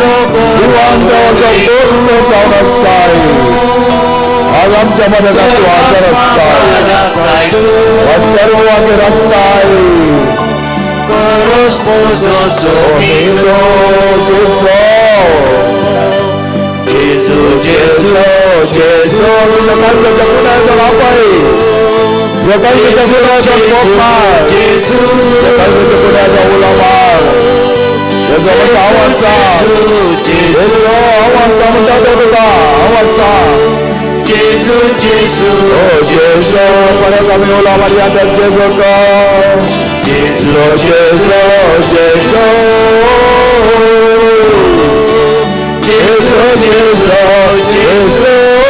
जिवंत असो पूर्ण जाऊन असाय आज आमच्या मध्ये तू हजर असाय सर्व वागे रक्त आहे Gesù, Gesù, Gesù तुझ्या काळजाच्या गुन्ह्याचं माफ आहे तुझ्या काळजाच्या गुन्ह्याचा मोकमार तुझ्या काळजाच्या गुन्ह्याचा उलामार त्याचा म्हणता आवाजा येसू आवाजा म्हणता तुझा आवाजा Gesù, Gesù, ओ जेसू परत आम्ही उलामार याचा जेसू का जेसू जेसू जेसू जेसू जेसू जेसू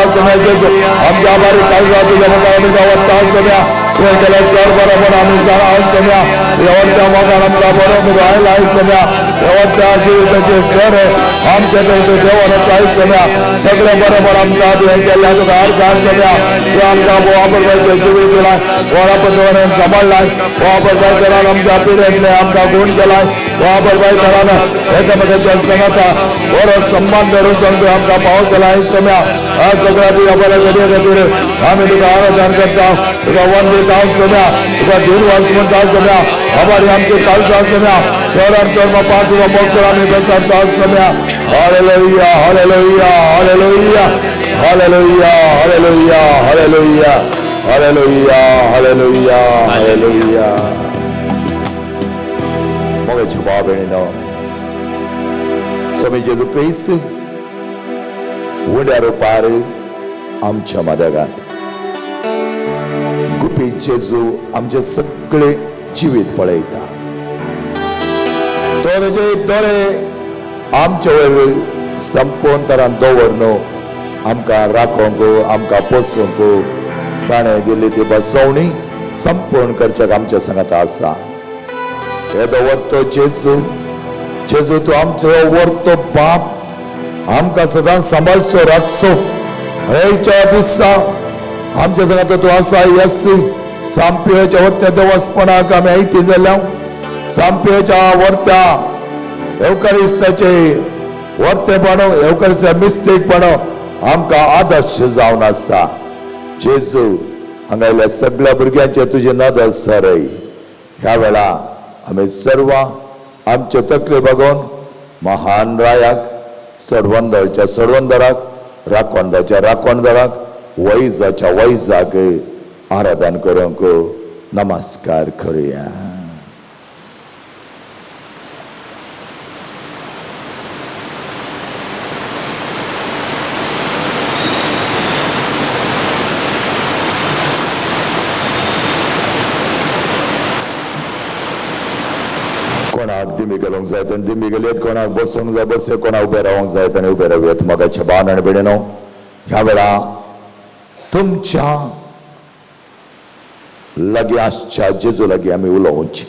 आमच्या बारी काळजा तुझ्या मुखाने गावात सम्या त्याला चढ बरोबर आम्ही जाणा सम्या एवढ्या मोगान आमचा बरोबर राहिला आहे सम्या एवढ्या जीविताचे सर आमच्या इथे देवानाच आहे सम्या सगळं बरोबर आमचा केला तुझा अर्थ सम्या तो आमचा वापर पाहिजे जीवित दिलाय वडापतवाने सांभाळलाय वापर पाहिजे आमच्या पिढीतले आमचा गुण केलाय वापर पाहिजे एकमेकाच्या संगता बरं सन्मान धरून सांगतो आमचा पाऊस केलाय सम्या आज सगळ्या तुझ्या बऱ्या गडीरे आम्ही तुझा आराधन करता तुझा वंदित आहोत सम्या तुझा धीरवास म्हणता सम्या आभारी आमचे काळजा सम्या शहरात सर्व पाच तुझा मोक्ष आम्ही बेसाडतो आहोत सम्या hallelujah hallelujah hallelujah hallelujah hallelujah hallelujah hallelujah hallelujah hallelujah mogę ci babelino Sami Jezu Christ उड्या रूपार आमच्या मदगात गुपी जेजू आमचे सगळे जीवित पळयता तो तेजे दोळे आमचे वयर संपूर्ण तरान दवरनो आमकां राखोंक आमकां पोसोंक ताणें दिल्ली ती बसवणी संपूर्ण करच्याक आमच्या सांगात आसा हे दवरतो जेजू जेजू तू आमचो वरतो बाप आमकां सदां सांबाळचो राखचो हरेच्या दिसा आमच्या सांगात तू आसा यस सांपेच्या वर्त्या देवस्पणाक आमी आयती जाल्या सांपेच्या वर्त्या एवकारिस्ताचे वर्तेपण एवकारिस्ता मिस्तेकपण आमकां आदर्श जावन आसा जेजू हांगायल्या सगळ्या भुरग्यांचे तुजे नदर सरय ह्या वेळा आम्ही सर्व आमचे तकले बघून महान रायाक सडवंदरच्या सडवंदराक राखणदाच्या राखणदाराक वैजाच्या वैजाक आराधन करूंक नमस्कार करूया कोणाक दिमी घालूंक जाय तर दिमी घालयत कोणाक बसूंक जाय बसय कोणाक उबे रावंक जाय ताणें उबे रावयत मोगाच्या भावनान भिडेनो ह्या वेळा तुमच्या लागीं आसच्या जेजू लागीं आमी उलोवची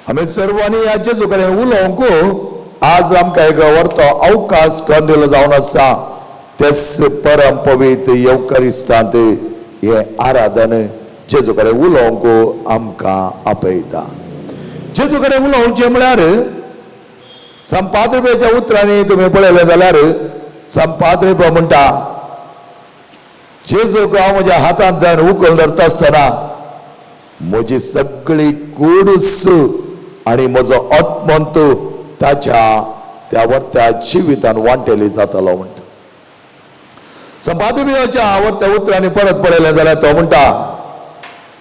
आमी सर्वांनी ह्या जेजू कडेन उलोवंक आज आमकां एक व्हरतो अवकाश करून दिलो जावन आसा तेच परम पवित्र येवकारिस्तांत हे आराधन जेजू कडेन उलोवंक आमकां आपयता जेजू कडेन उलोवचें म्हळ्यार संपाद्रीच्या उतरांनी तुमी पळयलें जाल्यार संपाद्री म्हणटा जेजूक हांव म्हज्या हातांत धरून उखल धरता आसतना म्हजी सगळी कूडस आनी म्हजो आत्मंत ताच्या त्या वर्त्या जिवितान वांटेली जातालो म्हणटा संपाद्रीच्या वर्त्या उतरांनी परत पळयलें जाल्यार तो म्हणटा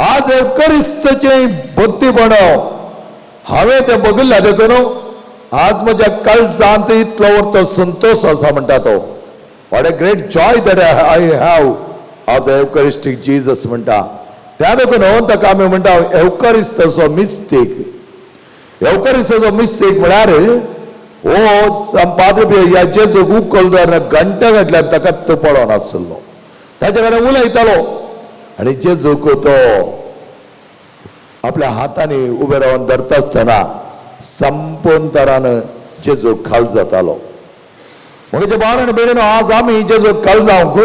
आज एवकारिस्ताचें भक्तीपण हांवें तें बघिल्लें देखून आज म्हज्या काळजांत इतलो व्हरतो संतोष आसा म्हणटा तो what a great joy that I have of the eucharistic Jesus म्हणटा त्या देखून ताका आमी म्हणटा एवकारिस्ताचो मिस्तेक. एवकारिस्ताचो मिस्तेक म्हळ्यार हो संपाद्र ह्या जेजूक उखल दवरना घंटा घातल्यार ताका तो पळो नासलो. ताचे कडेन उलयतालो आनी जेजूक तो आपल्या हातांनी उबे रावन धरता आसतना संपूर्ण तरान जेजूक खाल जातालो. म्हजे भावन आनी भयणीनो, आज आमी जेजूक खाल जावंक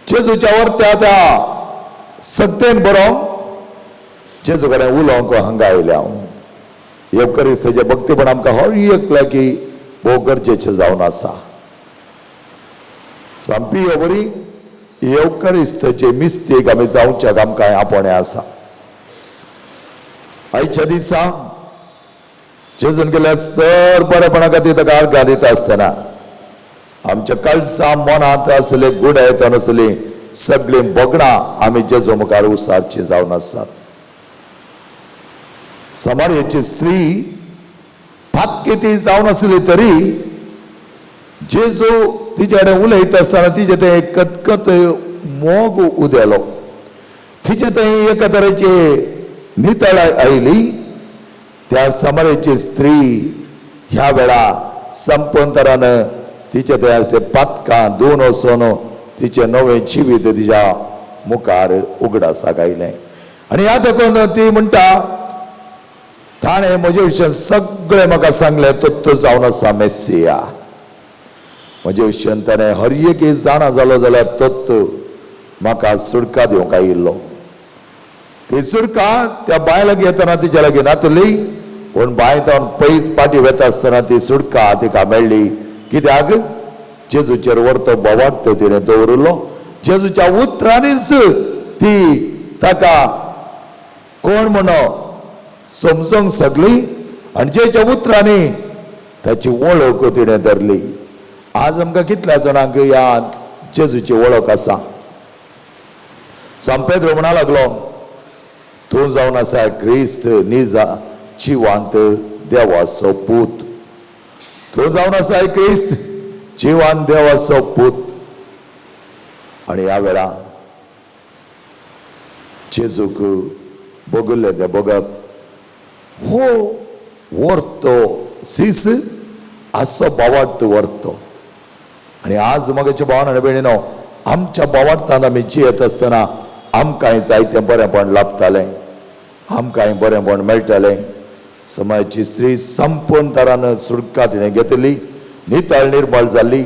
जेजूच्या वर्त्या त्या सक्तेन बरोवंक जेजू कडेन उलोवंक हांगा आयले हांव. एवकारिस्ताचे भक्तीपण आमकां हळयकला की भोव गरजेचें जावन आसा. सामकी बरी एवकारिस्ताचे मिस्तेक आमी जावच्याक आमकां आपणे आसा. आयच्या दिसा जेजून केल्या सर बरेपणा खातीर ताका आर्गां दिता आसतना आमच्या काळजा मनांत आसले गुणायतान आसली सगळी बगणां आमी जेजू मुखार उसारची जावन आसात. समार्याची स्त्री फातकेती जावन आसली तरी जेजू तिचे कडेन उलयता आसतना तिचे थंय कतकत मोग उदेलो. तिचे थंय एका तरेची नितळाय आयली. त्या समार्याची स्त्री ह्या वेळा संपूर्ण तरान तिचे थंय आसले पातकां धुवन वचून तिचे नवें जिवीत तिच्या मुखार उगडासाक आयलें. आनी ह्या देखून ती म्हणटा ताणें म्हजे विशयी सगळें म्हाका सांगलें तो जावन आसा मेस्सिया. म्हजे विशयी ताणें हर एक जाणा जालो जाल्यार तो म्हाका सुडका दिवंक आयिल्लो. ती सुडका त्या बाय लागीं येतना तिच्या लागीं नातली, पूण बाय जावन पयस पाटी वेता आसतना ती सुडका तिका मेळ्ळी. कित्याक जेजूचेर व्हरतो बोवाड तिणें दवरलो. जेजूच्या उतरांनीच ती ताका कोण म्हणो समजूंक सगळी आनी जेच्या उतरांनी ताची वळख तिणें धरली. आज आमकां कितल्या जाणांक ह्या जेजूची वळख आसा. सांपेद्र म्हणा लागलो, तूं जावन आसा क्रिस्त निजा जिवांत देवाचो पूत. तूं जावन आसा क्रिस्त जिवांत देवाचो पूत. आनी ह्या वेळा जेजूक बगुल्लें तें बगप हो व्हरतो सीस आसो बोवाड व्हरतो. आनी आज मगाचे भावन आनी भयणीनो, आमच्या बोवाडतान आमी जियेत आसतना आमकांय जायतें बरेंपण लाभतालें, आमकांय बरेंपण मेळटलें. समाजाची स्त्री संपूर्ण तरान सुडका तिणें घेतली, नितळ निर्मळ जाल्ली.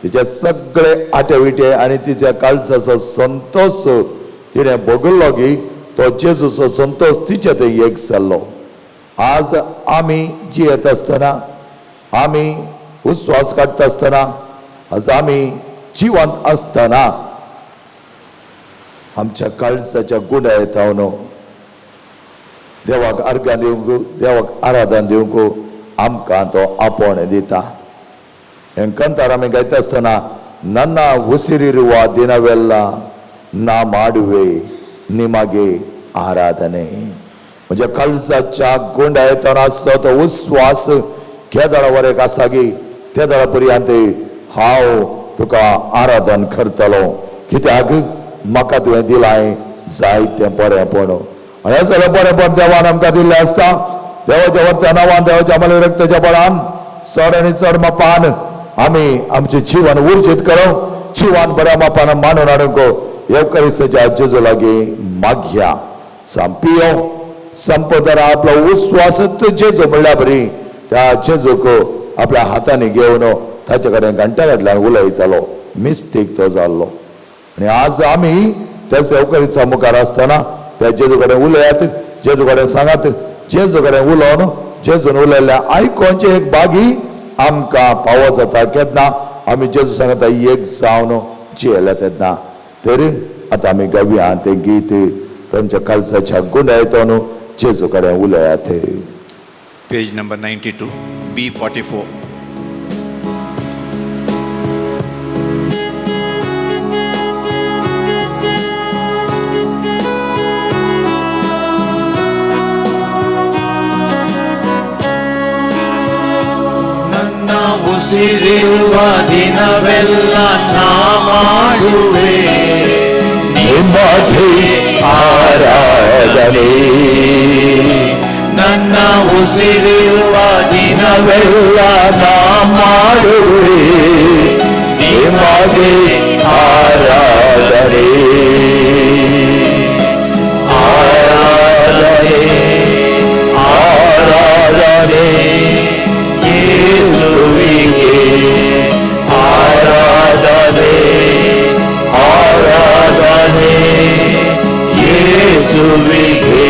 तिचे सगळे आटेविटे आनी तिच्या काळजाचो संतोष तिणें भोगल्लो की तो जेजूचो संतोष तिचे थंय एक जाल्लो. आज आमी जियेत आसतना, आमी उस्वास काडटा आसतना, आज आमी जिवंत आसतना आमच्या काळजाच्या गुणायतावन देवाक अर्घ्यां दिवंक, देवाक आराधन दिवंक आमकां तो आपोण दिता. हें कंतार आमी गायता आसतना नन्ना उसिरिरुवा दिनवेल्ला ना माडुवे निमागे आराधने. म्हणजे काळजाच्या गुंडायतान आसता तो उस्वास केदळा वरेक आसा गी तेदळा पर्यंत हांव तुका आराधन करतलो, कित्याक म्हाका तुवें दिलाय जायतें बरेंपण. आनी हें सगळें बरेंपण देवान आमकां दिल्लें आसता. देवाच्या वर्त्या नांवान देवाच्या मले रक्ताच्या बळान चड आनी चड मापान आमी आमचें जिवन उर्जीत करूं, जिवन बऱ्या मापान मांडून हाडूंक एवकारिस्ताच्या जेजू लागीं मागया. सांपियो संपदरा आपलो उस्वासत जेजू म्हणल्यार बरी त्या जेजूक आपल्या हातांनी घेवन ताचे कडेन घंटा घातल्यान उलयतालो. मिस्तेक तो जाल्लो. आनी आज आमी त्या एवकारिस्ता मुखार आसतना त्या जेजू कडेन उलयात, जेजू कडेन सांगात. जेजू कडेन उलोवन जेजून उलयल्ल्या आयकोनचे एक बागी आमकां फावो जाता केन्ना आमी जेजू सांगता एक जावन जियेल्या तेन्ना. तर आतां आमी गावया तें गीत तुमच्या काळजाच्या गुंडायतावन जेजू कडेन उलयात. Page number 92, B44. ನನ್ನ ಉಸಿರಿರುವ ದಿನವೆಲ್ಲ ನಾ ಮಾಡುವೆ ನಿಮ್ಮದೇ ಆರಾಧನೆ. ನನ್ನ ಉಸಿರಿರುವ ದಿನವೆಲ್ಲ ನಾ ಮಾಡುವೆ ನಿಮಗೆ ಆರಾಧನೆ. ಆರಾಧನೆ ಆರಾಧನೆ ಯೇಸುವಿಗೆ ಆರಾಧನೆ. ಆರಾಧನೆ ಯೇಸುವಿಗೆ.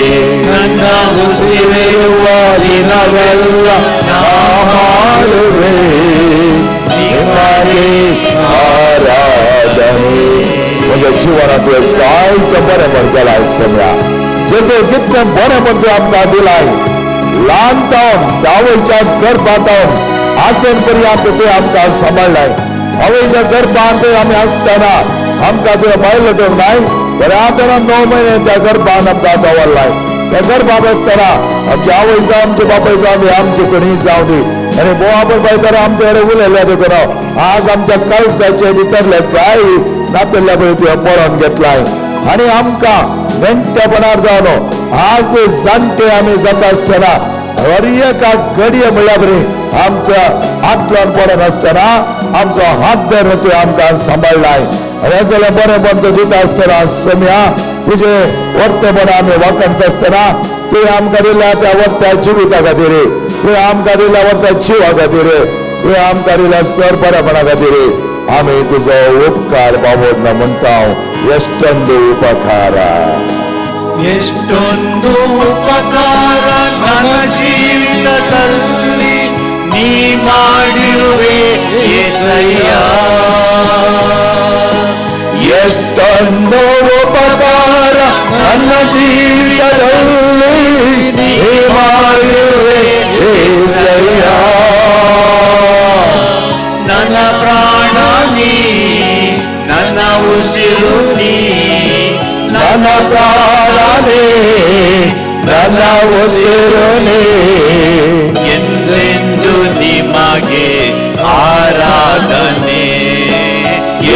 ನನ್ನ ಉಸಿರಿರುವ ದಿನವೆಲ್ಲ ನಾ ಮಾಡುವೆ ನಿಮಗೆ आराधने. म्हणजे जीवनात एक साहित्य बरे पडतेला समया जे कितने बरे पडते आमकां दिलाय. ल्हानपण दावयच्या गर्भांत आजून पर्यंत ते आमकां सांबाळलाय. आवयच्या गर्भांत आमी आसतना आमकां ते बायलोटोंक नाय, बरें आतां 9 महिने त्या गर्भांत आमकां दवरलाय. त्या गर्भांत आसतना आमची आवय जावं आमचे बापाय जावं आमची कोणी जावं दी आणि बोवा पण पायताना आमच्या कडेन उलयले देखून आज आमच्या कळसाचे भितरले काय नातेल्या पळय ते पळोवन घेतलाय आणि आमकां नेणटेपणार जावन आज जाणटे आमी जाता आसतना हर एका घडये म्हणल्यार बरी आमचं आतल्यान पडत आसतना आमचो हात धरून ते आमकां सांबाळलाय. हे जाल्यार बरें बंद दिता आसतना सोम्या तुजे वर्तमान आमी वखणत आसतना तुवें आमकां दिल्या त्या वर्त्या जिविता खातीर, तुवें आमकां दिल्या वर्त्या जिवा खातीर, तुवें आमकां दिल्या सरबरापणा खातीर आमी तुजो उपकार बाबोडना म्हणटा हांव एಷ್ಟೊಂದು ಉಪಕಾರ. ಎಷ್ಟೊಂದು ಉಪಕಾರ ನನ್ನ ಜೀವಿತದಲ್ಲಿ ನೀ ಮಾಡಿರುವೆ యేసయ్య. ಎಷ್ಟೊಂದು ಉಪಕಾರ ನನ್ನ ಜೀವಿತದಲ್ಲಿ ನೀ ಮಾಡಿರುವೆ యేసయ్య. ನನ್ನ ಪ್ರಾಣ ನೀ, ನನ್ನ ಉಸಿರು ನೀ, ನನ್ನ ಪ್ರಾಣನೇ ನನ್ನ ಉಸಿರುನೇ ಎಂದೆಂದು ನಿಮಗೆ ಆರಾಧನೆ.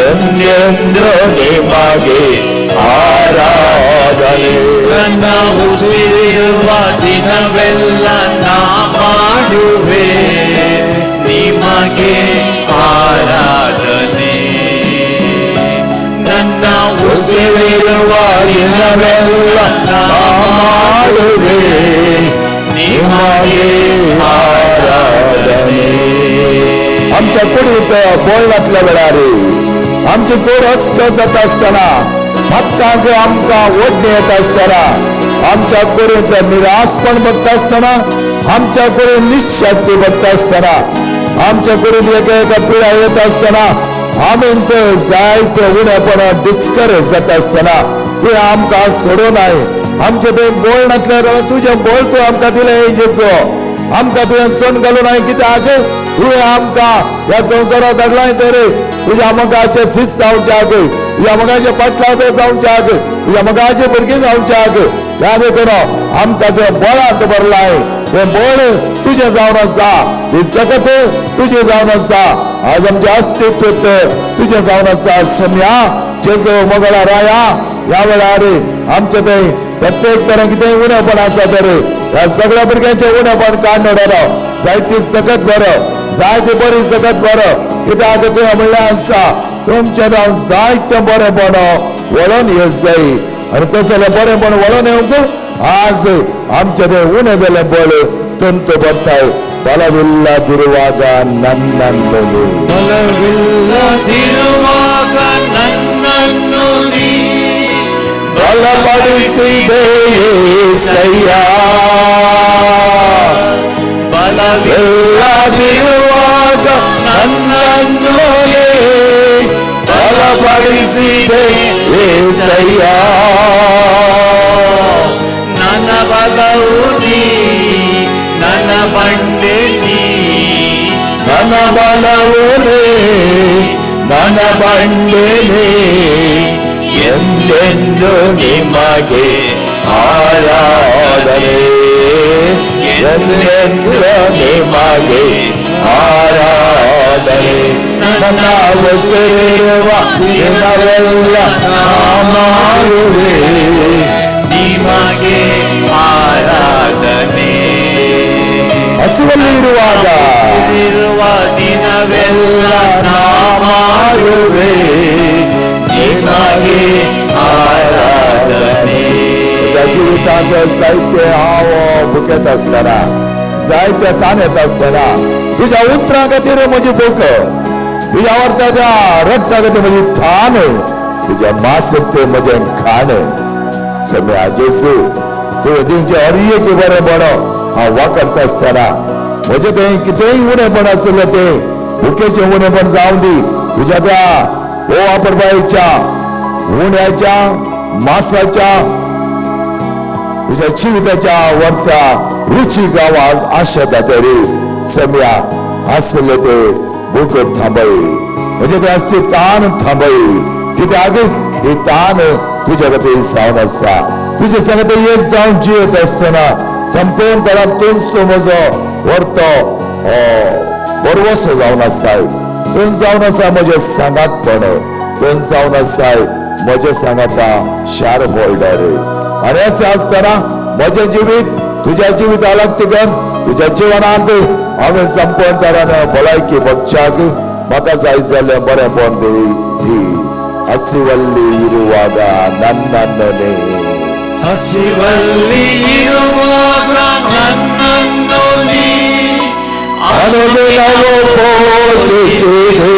ಎಂದೆಂದು ನಿಮಗೆ ಆರಾಧನೆ. ನನ್ನ ಉಸಿರಿರುವ ದಿನವೆಲ್ಲ ನಾ ಮಾಡುವೆ ನಿಮಗೆ ಆರಾಧನೆ. ನನ್ನ ಉಸಿರಿರುವ ದಿನವೆಲ್ಲ ನಾ ಮಾಡುವೆ ನಿಮಗೆ आराधने. आमच्या कुडीत बोलण्यातल्या वेळार आमची कूड अस्क जाता आसतना भक्तांक आमकां ओडणी येता आसतना आमच्या कुडींत निराशपण बघता आसतना आमच्या कुडींत निशक्ती बघता आसतना आमच्या कुडींत एका पिळा येत आसतना आमी जायते उणेपण डिस्करेज जाता आसतना तुवें आमकां सोडूनाय. आमचे ते बोलण्यातल्या तुजें बोल तूं आमकां दिलें हेजेचो आमकां तुवें सोन घालून हांवें कित्याक तुवें आमकां ह्या संवसारांत हाडलाय तर तुज्या मोगाचे शिस्त जावच्याक, ह्या मोगाचे पाटलांत जावच्याक, ह्या मोगाचे भुरगीं जावच्याक ह्या देखून आमकां तें बळांत भरलाय. तें बळ तुजें जावन आसा, ती सकत तुजें जावन आसा, आज आमचें अस्तित्व तुजें जावन आसा. सोम्या जेजो मोगला राया ह्या वेळार आमचें थंय प्रत्येक तरें कितेंय उणेपण आसा तर ह्या सगळ्या भुरग्यांचें उणेपण काडून उडयलो. जायती सकत बरो, जायती बरी सकत बरो, कित्याक तुवें म्हणलें आसा तुमचें जावन जायतें बरेंपण वळोन येत जाय. आनी तसलें बरेंपण वळोन येवंक आज आमचें तें उणें जालें बळ ತಂತು ಬರ್ತಾಯಿ. ಬಲವಿಲ್ಲದಿರುವಾಗ ನನ್ನನ್ನು ಬಲವಿಲ್ಲದಿರುವಾಗ ನನ್ನನ್ನು ನೀ ಬಲಪಡಿಸಿದೆ యేసయ్య. ಬಲವಿಲ್ಲದಿರುವಾಗ ನನ್ನನ್ನು ಬಲಪಡಿಸಿದೆ యేసయ్య. ನನ್ನ ಬಲವು ನೀ, ನನ್ನ ಬಂಡೆ ನೀ, ನನ್ನ ಬಲವು ನೀ, ನನ್ನ ಬಂಡೆ ನೀ, ಎಂದೆಂದು ನಿಮಗೆ ಆರಾಧನೆ, ಎಂದೆಂದು ನಿಮಗೆ ಆರಾಧನೆ. ಆರಾಧನೆ ನನ್ನ ಉಸಿರಿರುವ ದಿನವೆಲ್ಲ ನಾ ಮಾಡುವೆ ನಿಮಗೆ ಆರಾಧನೆ ಹಸುವಲ್ಲಿ ಇರುವಾಗ ದಿನವೆಲ್ಲ ನಾ ಮಾಡುವೆ ನಿಮಗೆ आराधने तुझ्या जीवितात जायते हाव भुकेत असताना जायते ताणेत असताना तुझ्या उतरा खातीर म्हजी भूक तुझ्या वर्ताच्या रक्ता खातीर म्हजी थान तुझ्या मासक ते म्हजें खाण सम्या जेजू तुवें दिवचें हर एक बरें बरो हांव वाकडता असताना म्हजें तें कितेंय उणेपण आसलें तें भुकेचें उणेपण जावं दी तुझ्या त्या ओ वापरबायेच्या उण्याच्या मासाच्या तुझ्या जिविताच्या वर्ता रुचीक आवाज आशेता तरी सम्या आसले ते भूक थांबय म्हणजे ते असते ताण थांबय कित्याक ही ताण तुझ्या खातीर जावन आसा तुजे संगत एक जावन जियेत आसतना संपूर्ण तरातून म्हजो वर्तो बरवसो जावन आसाय तूं जावन आसा म्हजें सांगातपण तूं जावन आसाय म्हजे सांगाता शेअर होल्डर आणि असे असताना म्हजे जिवीत तुझ्या जिविता लागतीकन तुझ्या जिवनांत हांवें संपूर्ण तरान भलायकी बगच्याक म्हाका जाय जाल्लें बरेंपण दी हसिवल्ली इरुवाग नन्नन्ने ಹಸಿವಲ್ಲಿ ಇರುವಾಗ ನನ್ನನ್ನು ನೀ ಅನುದಿನವೂ ಪೋಷಿಸಿದೆ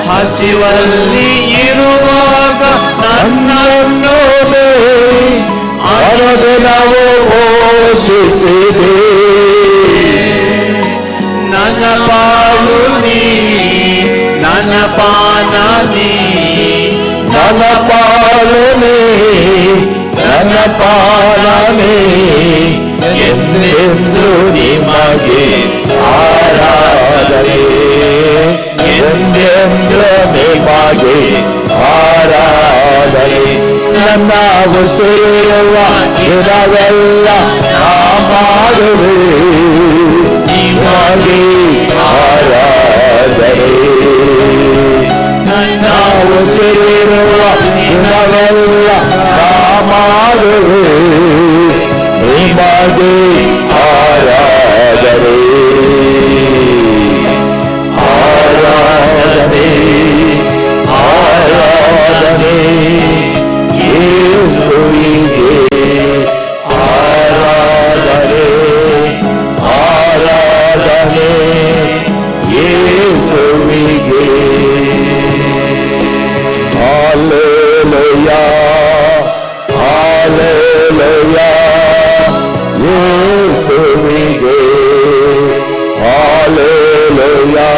ಹಸಿವಲ್ಲಿ ಇರುವಾಗ ನನ್ನನ್ನು ಅನುದಿನವೂ ಪೋಷಿಸಿದೆ ನನ್ನ ಪಾಲು ನೀ ನನ್ನ ಪಾನ ನೀ ನನ್ನ ಪಾಲನೆ ನನ್ನ ಪಾಲನೆ ಎಂದೆಂದು ನಿಮಗೆ ಆರಾಧನೆ ಎಂದೆಂದು ನಿಮಗೆ ಆರಾಧನೆ ನನ್ನ ಉಸಿರಿರುವ ದಿನವೆಲ್ಲ ನಾ ಮಾಡುವೆ ನಿಮಗೆ ಆರಾಧನೆ ನನ್ನ ಉಸಿರಿರುವ ದಿನವೆಲ್ಲ ನಾ ಮಾಡುವೆ ನಿಮಗೆ ಆರಾಧನೆ ಆರಾಧನೆ ಆರಾಧನೆ ಯೇಸುವಿಗೆ ಆರಾಧನೆ ಆರಾಧನೆ ಯೇಸುವಿಗೆ Hallelujah, Hallelujah, ಯೇಸುವಿಗೆ Hallelujah,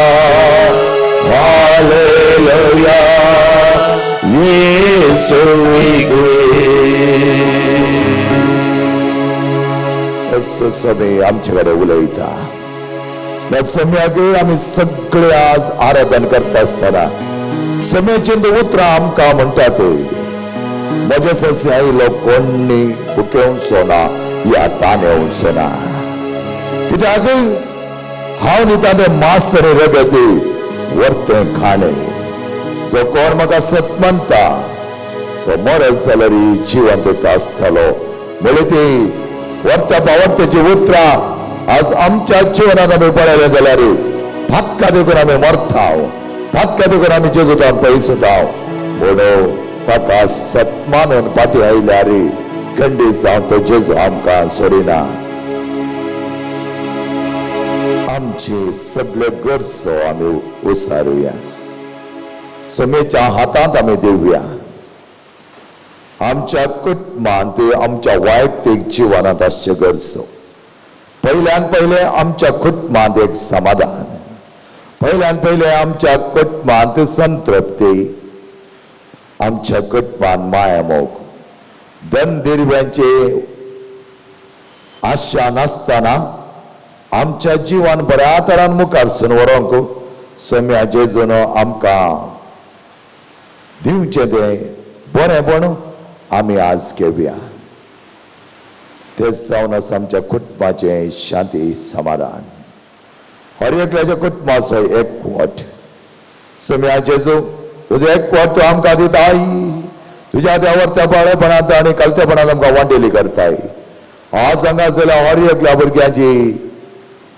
Hallelujah, ಯೇಸುವಿಗೆ असं समय आमच्याकडे उलयता या समयाक आम्ही सगळे आज आराधन करता असताना समयाचे उतरां आमकां म्हणटात म्हज्या सस्य आयलो कोणी भुकेवचो ना या ताणेवचो ना कित्याक हांव दिता तें मांस आनी रगत वर्तें खाणें जो कोण म्हाका सत मानता तो मरत जाल्यार जिवंत आसतलो म्हळ्यार ती वर्ता पावर्त्याची उतरां आज आमच्या जिवनात आमी पळयलें जाल्यार फातका देखून आमी मरता फातका देखून आमी जेजूतान पयसुता म्हणून ताका सत्मानून फाटी आयल्यार खंडीत जावन तो जेजू आमकां सोडिना आमची सगळे गरजो आमी उसारुया समेच्या हातांत आमी दिवया आमच्या कुटुंबांत आमच्या वैयक्तीक जिवनांत आसचे गरजो पयल्यान पयलें आमच्या कुटुंबांत एक समाधान पयल्यान पयलें आमच्या कुटुंबांत संतृप्ती आमच्या कुटुंबांत माया मोग धन दिरव्यांची आशा नासतना आमच्या जिवन बऱ्या तरान मुखार सून व्हरोंक सम्या जेजून आमकां दिवचें तें बरेंपण आमी आज घेवया तेच जावन आसा आमच्या कुटुंबाचें शांती समाधान हर एकल्याच्या कुटुंबाचो एकवट सम्या जेजू तुझे एकवट तू आमकां दिताय तुझ्या त्या वर्तेपणांत आनी कलतेपणांत आमकां वांटेली करताय आज हांगा जाल्यार हर एकल्या भुरग्यांची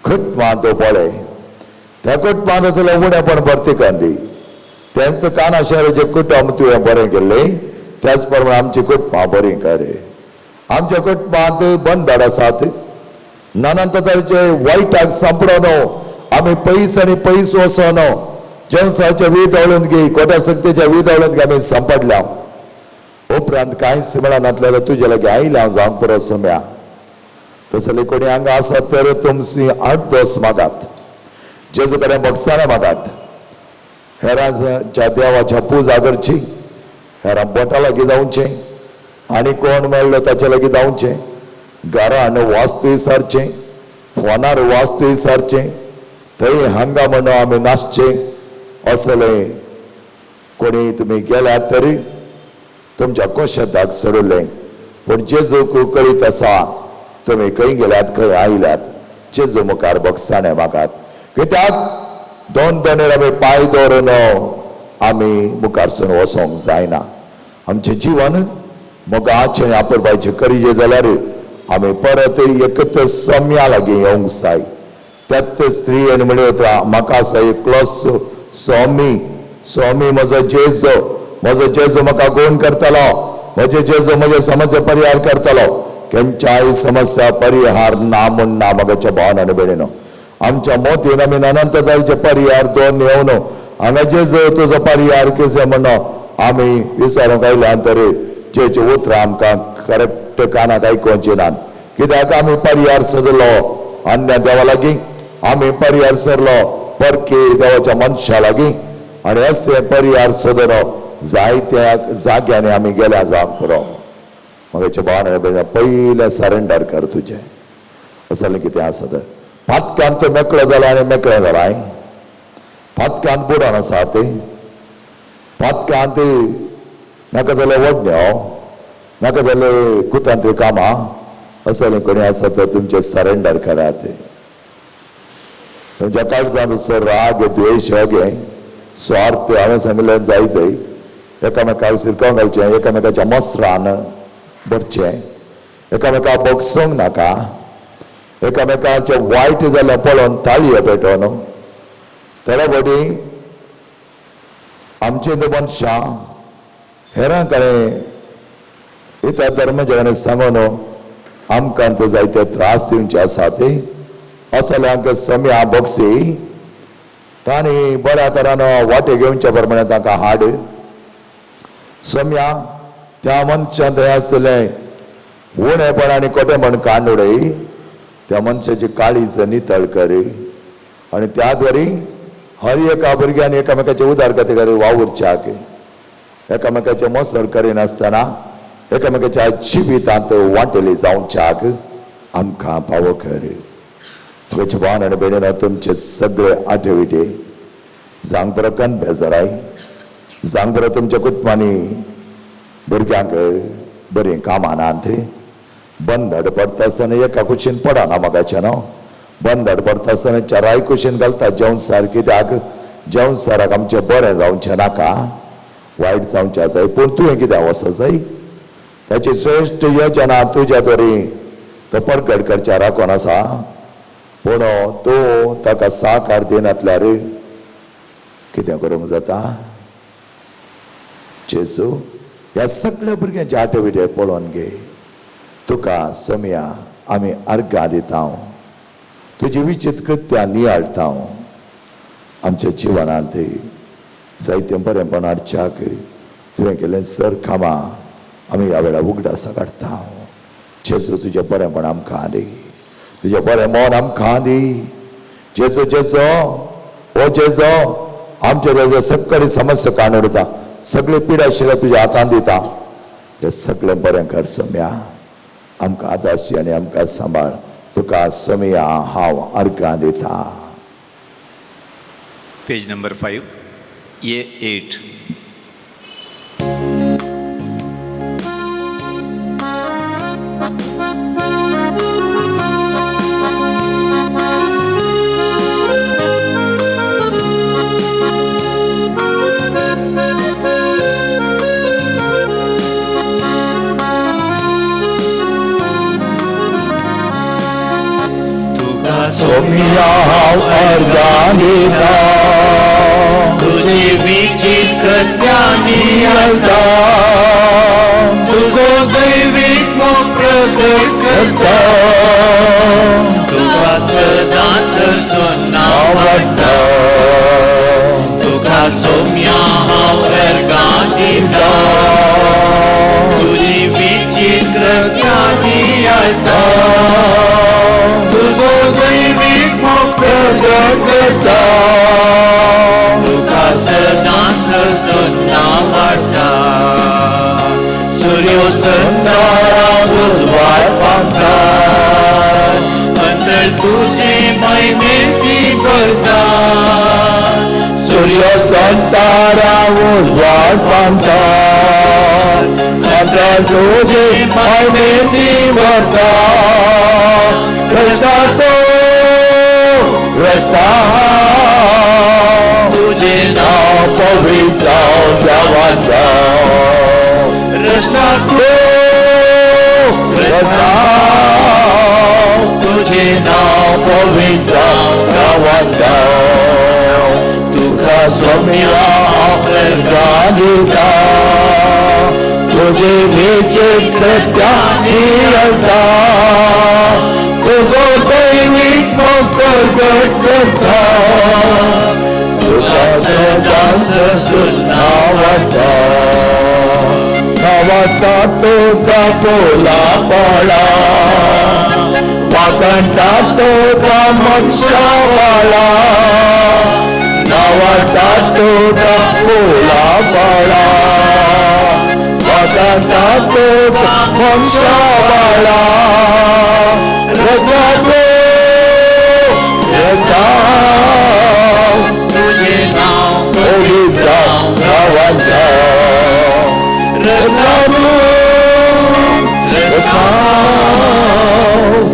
कुटुंबां तूं पळय त्या कुटुंबांत जाल्यार उणेपण भरती दी त्यांचं काना शहराचे कुटुंब तुवें बरें केल्लें त्याच प्रमाणे आमची कुटुंबां बरीं कर आमच्या कुटुंबांत बंदड आसात नाना तरेचे वायटाक सांपडोन आमी पयस आनी पयस वचोन जेवसाच्या विधवळून घे कोट्या सक्तीच्या विधवळून घे आमी सांपडल्या उपरांत कांयच मेळनातले तुजे लागीं आयले हांव जावंक पुरो सम्या तसले कोणी हांगा आसात तर तुमची 8 दोस मागात जेजू कडेन बक्षाणें मागात हेरांच्या देवाच्या पुजा करची हेरां बोटा लागीं जावचें आनी कोण मेळ्ळो ताचे लागीं जावचें घरान वास्तू विसारचें फोनार वास्तू विसारचें थंय हांगा म्हणून आमी नाचचें असलें कोणी तुमी गेल्यात तरी तुमच्या कोशेताक सोडलें पूण जेजूक कळीत आसा तुमी खंय गेल्यात खंय आयल्यात जेजू मुखार बक्षाणें मागात कित्याक दोन दोनेर आमी पांय दवरून आमी मुखारसून वचोंक जायना आमचें जीवन मोगाचें आनी आपुरबायचें करिजे जाल्यार आमी परत एकच सम्या लागीं येवंक जाय त्यात स्त्रीयेन म्हणत म्हाका आसा एकलोच स्वामी म्हजो जेजू म्हाका गुण करतलो म्हजे जेजू म्हजे समस्या परिहार करतलो खंयच्याय समस्या परिहार ना म्हूण ना मोगाच्या भावनान बेणीनो आमच्या मोतीन आमी अनंत तरेचे परिहार दोन येवन हांगा जेजू तुजो परिहार कशें म्हणून आमी विचारूंक आयल्या तरी जेचे उतरां आमकां करेक्ट कानाक आयकुवचीं नात कित्याक आमी परिहार सोदलो अन्य देवा लागीं आमी परिहार सरलो परकी देवाच्या मनशा लागीं आनी अशें परिहार सोदून जायत्या जाग्यांनी आमी गेल्या जावंक पुरो मोगाच्या भावना पयलें सरेंडर कर तुजें असलें कितें आसत फातक्यान तूं मेकळो जाला आनी मेकळें जाला फातक्यान बुडोन आसात फातक्यांत नाका जाल्यार वडण्यो नाका जाल्यार कुतांत्री कामां असलें कोणी आसत तर तुमचें सरेंडर करात तुमच्या काळजांत असो राग द्वेश घे स्वार्थ हांवें सांगलें जाय एकामेकाक सिरकोवंक घालचें एकामेकाच्या मस्त्रान भरचें एकामेकाक बोगसूंक नाका एकामेकाचें वायट जाल्यार पळोवन ताळयो पेटोवन थोडे फावटी आमचे ते मनशां हेरां कडेन इतर धर्माच्या कडेन सांगून आमकां तो जायते त्रास दिवचे आसात असल्यांक सम्या बक्षी तांणी बऱ्या तरान वाटे घेवचे प्रमाणे तांकां हाड सम्या त्या मनशान थंय आसलें उणेपण आनी कोटेपण काडून उडय त्या मनशाची काळीज नितळ कर आनी त्या द्वारे हर एका भुरग्यान एकामेकाचे उदारगती वावुरच्याक एकामेकाचे मोसर करिनासतना एकामेकाच्या जिवितांत वांटेली जावच्याक आमकां फावो कर म्हज्या भावान आनी भयणीन तुमचे सगळे आठविटे जांग बरो कन बेजाराय जांग बरो तुमच्या कुटुंबांनी भुरग्यांक बरीं कामां नात बंदड पडटा आसतना एका कुशीन पडना मोगाचें न्हू बंदड पडटा आसतना चाराय कुशीन घालता जेवणसार कित्याक जेवणसाराक आमचें बरें जावचें नाका वायट जावचें जाय पूण तुवें कित्याक वचो जाय ताची श्रेश्ठ योजना तुज्या तरी तो परगट करच्या राखून आसा पूण तूं ताका साकार दिनातल्यार कितें करूंक जाता जेजू ह्या सगळ्या भुरग्यांचे आठविटे पळोवन घे तुका सम्या आमी अर्घां दिता तुजी विचित्र कृत्यां नियाळटा आमच्या जिवनांत जायतें बरेंपण हाडच्याक तुवें केलें सर कामां आमी ह्या वेळार उगडास काडटा जेजू तुजें बरेंपण आमकां दी तुजें बरें मन आमकां दी जेजू जेजो ओ जेजो आमचे तेजे सगळी समस्या काडून उडयता सगळी पिडा आशिल्ल्या तुज्या हातांत दिता तें सगळें बरें कर सम्या आमकां आदारशी आनी आमकां सांबाळ तुका सम्या हांव अर्घां दिता पेज नंबर 5 A8 ी सोमिया हांव अर्गां दिता तुझी विचित्रत्यानी अर्गां तुझो दैवीक मोग प्रगट करता तुका सदांच आवडटा तुका सोम्या हांव अर्गां दिता तुझी विचित्रत्यानी अर्गां तुझो दैवीक मोग प्रगट करता तुका सदांच आवडटा सूर्योस्तारा उजवाड पावतात अंतर तुझे महिमेंती करतात सूर्योस्तारा उजवाड पावतात अंतर तुझे महिमेंती करतात रस्ता तुझे नाव पवित्र जावं देवाचा रस्ता तुझे नाव पवित्र देवाचा तुका सोम्या अर्गां दिता तुझे विचित्रत्यानी अर्गां तुझो दैवीक मोग प्रगट करता तुका सदांच आवडटा नावाचा तुका फुला फळा वाकणटा तुका मोक्षा फळा नावाचा तुका फुला फळा वाकणटा तुका मोक्षा फळा तुझे नाव पवित्र देवाचा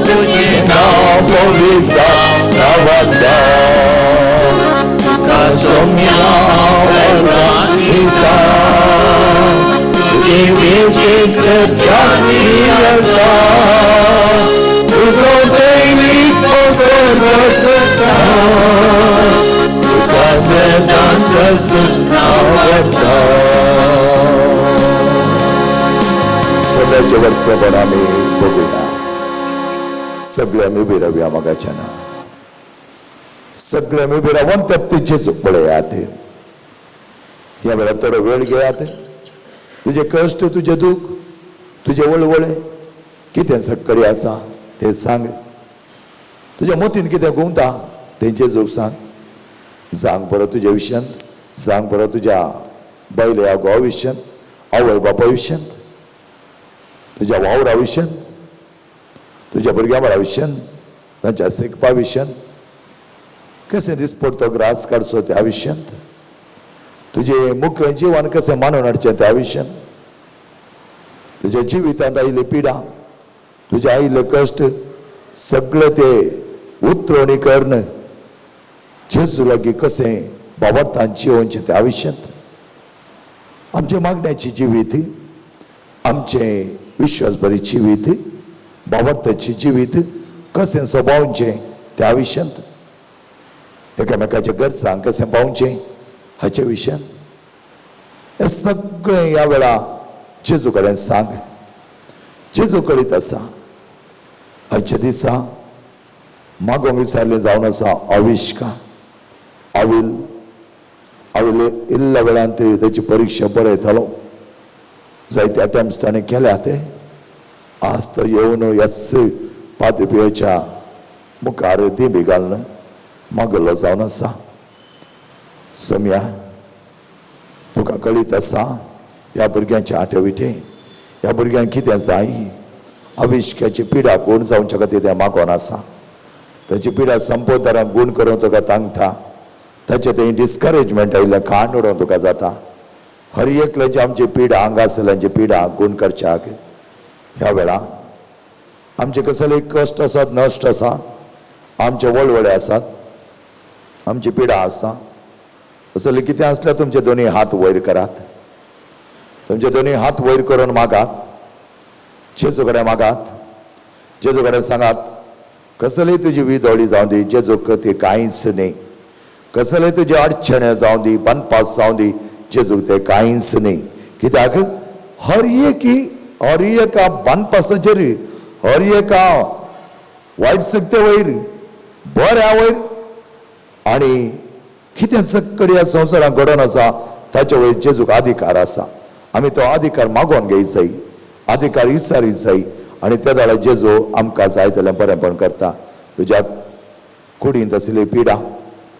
तुझे नाव पवित्र देवाचा तुका सोम्या अर्गां दिता तुझी विचित्रत्यानी अर्गां तुझो दैवीक मोग प्रगट करता तुका सदांच आवडटा सगळ्याचे वर्तमान आम्ही बघूया सगळे आम्ही उभी राहूया मगाच्या ना सगळे आम्ही उभी राहून तर तुझे चूक पळयात या वेळा थोडो वेळ घेयात तुझे कष्ट तुझे दुःख तुझे वळवळे कितें सक्कडी आसा ते सांग तुझ्या मोतीन कितें गुंवता तेंचे जोग सांग बरो तुज्या विशयांत सांग बरो तुज्या बैल्या घोवा विशयांत आवय बापा विशयांत तुझ्या वावरा विशयांत तुझ्या भुरग्यां बाळा विशयांत तांच्या शिकपा विशयांत कशें दिसपट तो ग्रास काडचो त्या विशयांत तुझे मुखेल जिवन कशें मानून हाडचें त्या विशयांत तुज्या जिवितांत आयिल्ली पिडा तुझे आयिल्ले कश्ट सगळे ते उतरवणी कर्ण जेजू लागीं कशें बाबतान जिवोवचें त्या विशयांत आमचे मागण्याची जिवीत आमचे विश्वासभरी जिवीत बाबताची जिवीत कशें सोबावचें त्या विशयांत एकामेकाच्या गरजांक कशें पावचें हाचे विशयांत हें सगळें ह्या वेळा जेजू कडेन सांग जेजू करीत आसा आजच्या दिसा मागोवंक विचारलें जावन आसा आविश्का आविल इल्ल्या वेळांत तेची परीक्षा बरो येतालो जायते अटेम्प्ट्स ताणें केल्या ते आज तो येवन ह्याच पाद्रीपेच्या मुखार दिबी घालून मागलो जावन आसा सोम्या तुका कळीत आसा ह्या भुरग्यांच्या आठविटे ह्या भुरग्यांक कितें जाय आविश्काची पिडा कोण जावच्या खातीर तें मागोन आसा ताची पिडा संपोदरांक गूण करून तुका तांगता ताचें तें डिस्करेजमेंट आयिल्लें खाण उडोवन तुका जाता हर एकल्याची आमची पिडा हांगा आसल्यांची पिडा गूण करच्याक ह्या वेळा आमचे कसले कश्ट आसात नश्ट आसा आमचे वळवळे आसात आमची पिडा आसा असले कितें आसल्यार तुमचे दोनी हात वयर करात तुमचे दोनी हात वयर करून मागात जेजू कडेन मागात जेजू कडेन सांगात कसले तुझी विदोळी जाऊं दी जेजूक ते कांयच नाही. कसले तुझे अडचणे जाऊं दी बनपास जाऊं दी जेजूक ते कांयच नाही. कित्याक हर एका बनपासाचेर हर एका वायट सक्ते वयर बऱ्या वयर आनी कितें सक्कड ह्या संवसारांत घडोवन आसा ताचे वयर जेजूक अधिकार आसा. आमी तो अधिकार मागोवन घेवचो, अधिकार विचारीत जाय आनी त्या वेळार जेजू आमकां जाय जाल्यार बरेंपण करता. तुज्या कुडींत आशिल्ली पिडा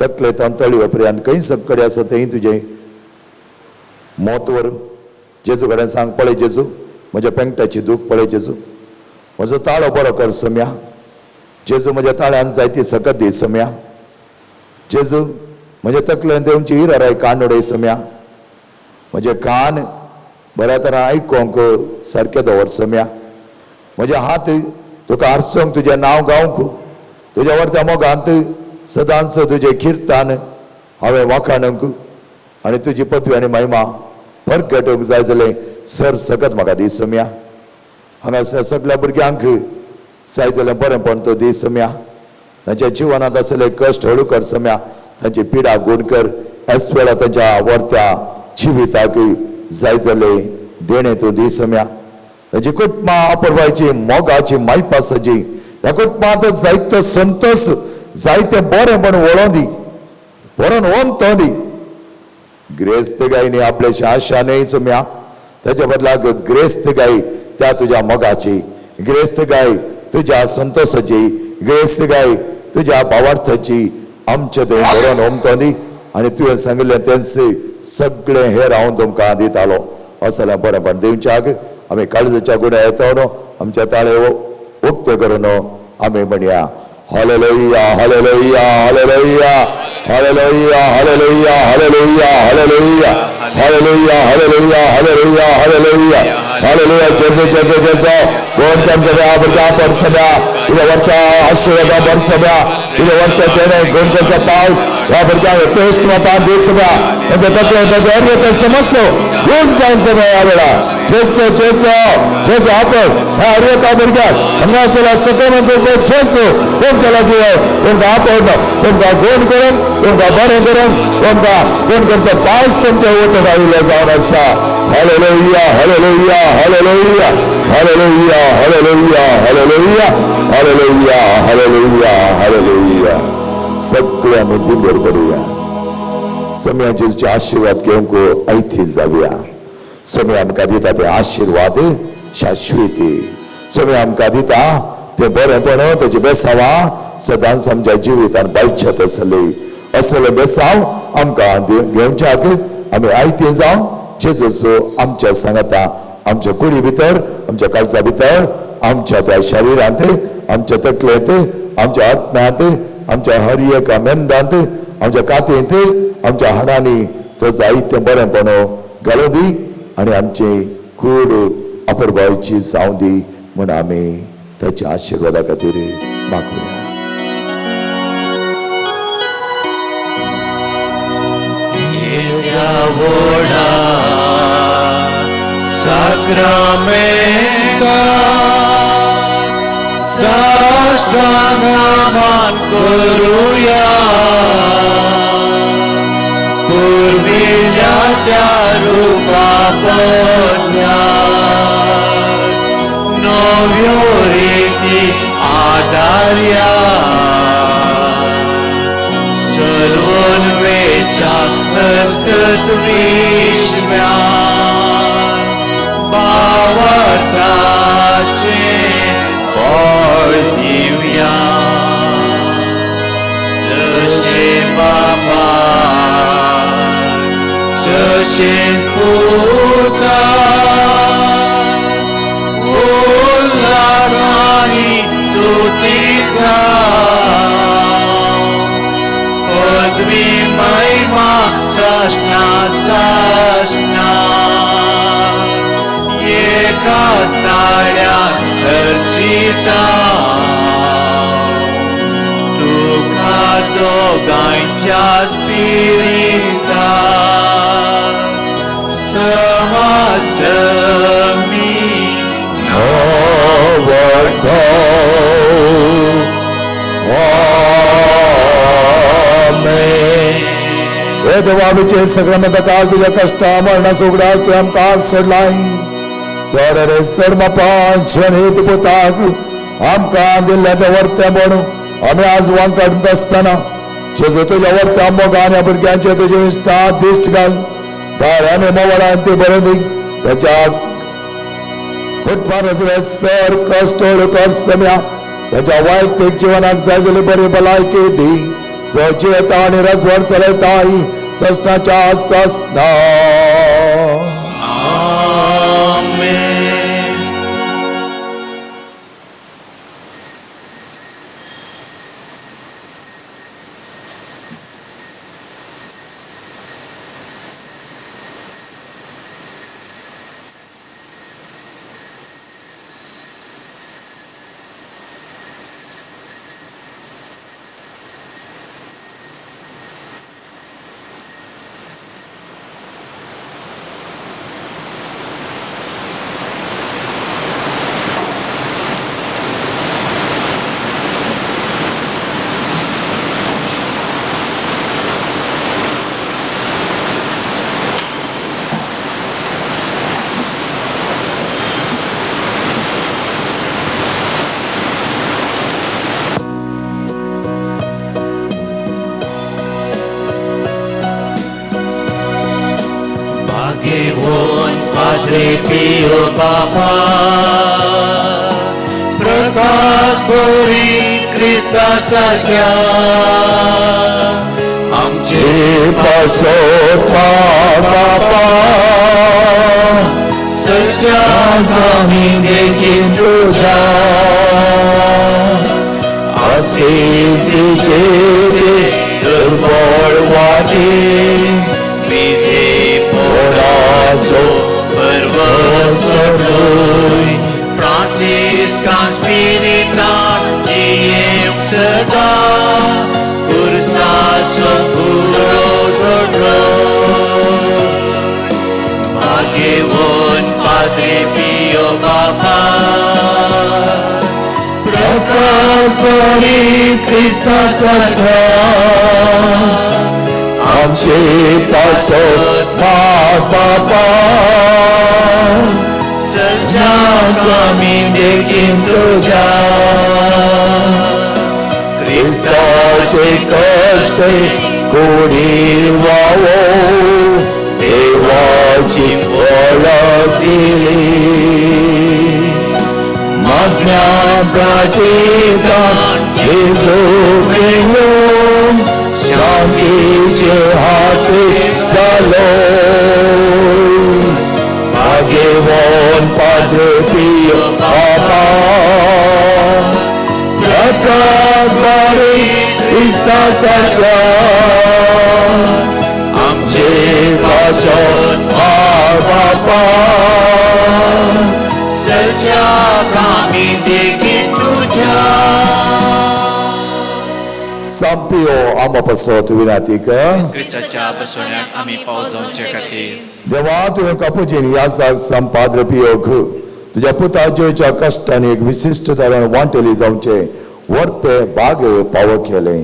तकले तंतळी उपरांत खंय सक्कडी आसा थंय तुजें मोत व्हर जेजू कडेन सांग, पळय जेजू म्हज्या पेंगटाची दूख पळय जेजू, म्हजो ताळो बरो कर सम्या. जेजू म्हज्या ताळ्यान जायती सकत दी सम्या. जेजू म्हज्या तकलेन देवची हिराराय कान उडय सम्या. म्हजे कान बऱ्या तरेन आयकोंक सारके दवर सम्या. म्हजे हात तुका आरसोंक तुजें नांव गावंक तुज्या वर्ता मोगांत सदांच तुजे किर्तान हांवें वाखाणूंक आनी तुजी पदवी आनी महिमा परगटूंक जाय जाल्यार सर सकत म्हाका दी सम्या. हांगासल्या सगळ्या भुरग्यांक जाय जाल्यार बरेंपण तो दी सम्या. तांच्या जिवनांत आसले कश्ट हळू कर सम्या. तांची पिडा गूण कर. ह्याच वेळा तांच्या वर्त्या जिविताक जाय जाल्यार देणे तूं दी सम्या. ताची कुटुंबां अपुरबायची मोगाची मायपासाची ह्या कुटुंबांत जायतो संतोष जायते बरेंपण वळोवन दी बरोवन ओमतो दी. ग्रेस्त गायनी आपल्याची आशा न्हय सम्या. ताच्या बदलाक ग्रेस्त गाय त्या तुज्या मोगाची, ग्रेस्त गाय तुज्या संतोषाची, ग्रेस्त गाय तुज्या भावार्थाची आमचे थंय बरोवन ओमतो दी. आनी तुवें सांगिल्लें तेंचे सगळें हेर हांव तुमकां दितालो. असो जाल्यार बरेंपण दिवच्याक आमी काळजाच्या गुण्या येतो न्हू आमचे ताळे उक्ते करून आमी म्हणया hallelujah hallelujah hallelujah hallelujah hallelujah hallelujah hallelujah hallelujah hallelujah hallelujah hallelujah hallelujah. जेजू जेजू जेजू गोड कर सम्या भुरग्यां पड सम्या. तुज्या वर्ता आशिर्वादा भर सम्या. तुज्या वर्ता तेणे गोड करचो पावस ह्या भुरग्यांक टेस्ट मापान दी सम्या. तांचे तकले ताचे हर समस्या दूर जावन सम्या. ह्या वेळा जेजू जेजू जेजू आपण ह्या हर एका भुरग्याक हांगा आसलेल्या सकल मनशाचो जेजू तुमच्या लागीं तुमकां आपण तुमकां गोड करून तुमकां बरें करून तुमकां गोड करचो पावस तुमच्या वतन आयिल्लो जावन आसा. Hallelujah hallelujah hallelujah hallelujah hallelujah hallelujah hallelujah hallelujah hallelujah. सगळे आमी दिंबर पडुया. सम्या जेजूचे आशिर्वाद घेवंक ऐथी जावया. सम्या आमकां दिता ते आशिर्वाद शाश्वती. सम्या आमकां दिता ते बरेंपण तेजी बेसांवां सदांच आमच्या जिवितांत बाळचत आसली. असले बेसांव आमकां घेवच्याक आमी आयती जावन जेजूचो आमच्या सांगाता आमच्या कुडी भितर आमच्या काळजा भितर आमच्या त्या शरिरांत आमच्या तकलेंत आमच्या आत्म्यांत आमच्या हर एका मेंदांत आमच्या कातेंत आमच्या हाडांनी तो जायतें बरेंपण घालूं दी आनी आमची कूड अपुरबायेची जावं दी म्हूण आमी ताच्या आशिर्वादा खातीर मागुया. Voda Sacramenta Sastanaman Kuruya Purvilya Rupa Ponya Novioriti Adarya Salvan Vecha Născut vișmea Bavartace Boltivia Să-și papa Să-și puta Ulasani Stutița Podmi mai ma Sashna Sashna E ca starea hărsita Tu ca dogancea spirita Să mă sămi Novartau बाबीचे सगळ्यांना काल तुझ्या कष्टा मरणा सोगडास तू आमकां सोडलाय sir रे sir मापांचन हेतू पोताक आमकां दिल्ल्या त्या वर्त्या म्हणून आम्ही आज वांकडत असताना जेजू तुझ्या वर्त्या मोगान भुरग्यांचे तुझे इश्टा दिश्ट घाल ताळ्याने मोवडान ते बरें दी त्याच्या कुटुंबान असले सर कष्ट कर सम्या त्याच्या वाईट ते जीवनाक जाय जाल्यार बरी भलायकी दी चोची येता आनी रजवड चलयताय सस्नाच्या सस्ना Padre Pio Papa प्रकाश भरी ख्रिस्ता सारख्या आमचे पासोता बापा सज्जात आम्ही देखील तुझ्या आशिषेचे दुर्बळ वाटे विधे पोरासो पर्व सोडलोय फ्रांसिस्कान स्पिरितान जीव सदा कुर्सा सगुरो सोडलोय भाग्यवान पाद्रे पियो बाबा प्रकाश भरीत ख्रिस्ता सारखा आमचे पासोता बापा सज्जात आम्ही देखील तुझ्या ख्रिस्ताचे कष्ट कोरीवावो देवाची वळख दिली मागण्या प्राचितान जेजू घेऊन शांतीचे हात चालो भाग्यवान पाद्रे पियो बापा प्रकाश भरी ख्रिस्ता सारखा आमचे पासोता बापा सज्जात आम्ही देखील तुझ्या Sampio ama pasot vinatika ख्रिस्ताच्या बसवण्यात आम्ही पावल जाऊचे खातीर देवा तुवें कापुजीन ह्या संपाद्र पियोग तुझ्या पुताच्या कश्टाने एक विशिष्ट तरेन वांटेली जावचे वर्ते बागे पाव केले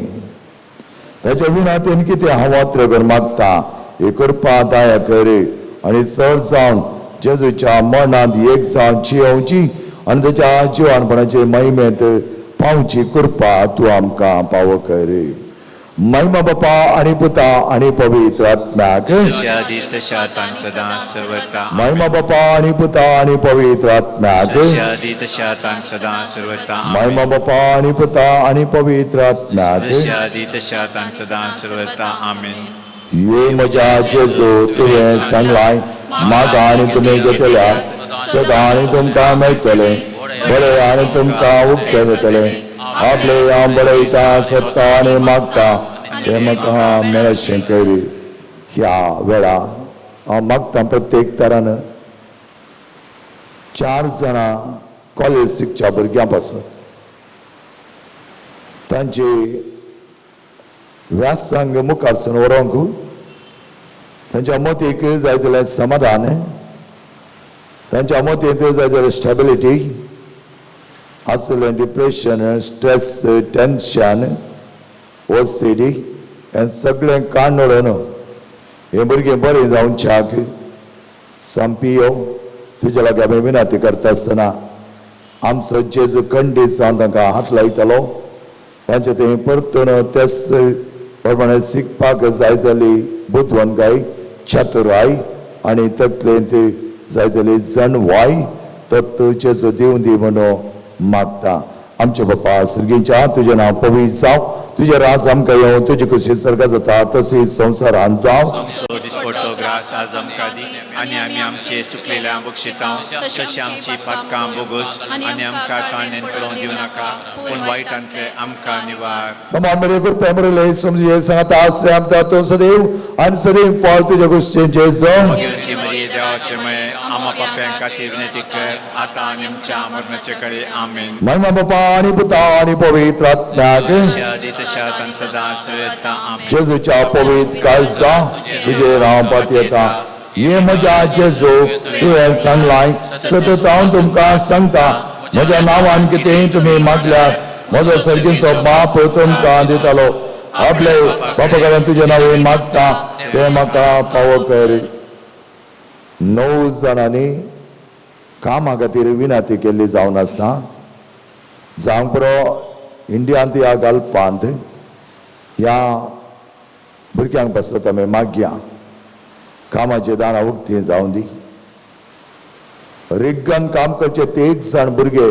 त्याच्या विनातीन कितें हांव वात्र मागता हे करपा दया कर आनी चड जावन जेजूच्या मरणांत एक जावन जियोवची आनी त्याच्या जिवानपणाचे महिमेंत पावची कृपा तू आमकां पाव कर महिमा बापा आणि पुता आणि पवित्र आत्म्याक शादीच शातान सदा सर्वता महिमा बापा आणि पुता आणि पवित्र आत्म्याक शादीत शातान सदा सर्वता महिमा बापा आणि पुता आणि पवित्र आत्म्याक शादीत शातान सदा सर्वता आमेन ये म्हज्या जेजू तुवें सांगलाय म्हाका आनी तुमी घेतल्या सदां आनी तुमकां मेळटले बरें आनी तुमकां उक्ते जातले आपले हांव बरयता सोदता आनी मागता ते म्हाका मेळचें कर ह्या वेळा हांव मागता प्रत्येक तरान 4 जाणां कॉलेज शिकच्या भुरग्यां पासत तांची व्यासंग मुखार सावन व्हरोंक तांच्या मतीक जाय जाल्यार समाधान तांच्या मतींत जाय जाल्यार स्टेबिलिटी असलें डिप्रेशन स्ट्रेस टेंशन ओसीडी हें सगळें काडून हे भुरगें बरें जावच्याक संपियो तुज्या लागीं आमी विनंती करता आसतना आमचो जेजू खंडीत जावन तांकां हात लायतलो तांचे थंय परतून तेच प्रमाणे शिकपाक जाय जाली बुद्वनकाय चतुराय आनी तकलेंत जाय जाली जणवाय तो जेजू दिवन दी म्हणून मागता. आमचे बापा सर्गीच्या तुजें नांव पवित्र जावं तुजें राज आमकां येवं तुजी खुशी सर्गा जाता तशीच संवसारांत जावं. आमचो दिसपडटो ग्रास आज आमकां दी आनी आमी आमचे सुकलेल्या बक्षितांव तशी आमची पातकां बोगूस आनी आमकां ताणेन पळोवन दिवं नाका पूण वायटांतले आमकां निवार. नमान मरे कृपा मरे समजे सांगता आश्रय आमता तो सदैव आनी सदैव फळ तुज्या गोश्टींचे जावं. की मरिये देवाचे मये आमा पाप्यां खातीर विनंती कर आतां आनी आमच्या मरणाचे कळे आमेन. महिमा बापा आनी पुता आनी पवित्र आत्म्याक तशा सदा सर्वता आमेन. जेजूच्या पवित्र काळजा तुजे रावपात येता. ये म्हज्या जेजू तुवें सांगलाय सतत हांव तुमकां सांगता म्हज्या नांवान कितेंय तुमी मागल्यार म्हजो सर्गीचो बाप तुमकां दितलो. आपले बापा कडेन तुजें नांव मागता तें म्हाका फावो कर. 9 जाणांनी कामा खातीर विनंती केल्ली जावन आसा. जावं पुरो इंडियांत या गल्फांत ह्या भुरग्यांक बसत आमी मागया कामाची दाणां उक्ती जावं दी. रिग्गन काम करचे ते 1 जाण भुरगे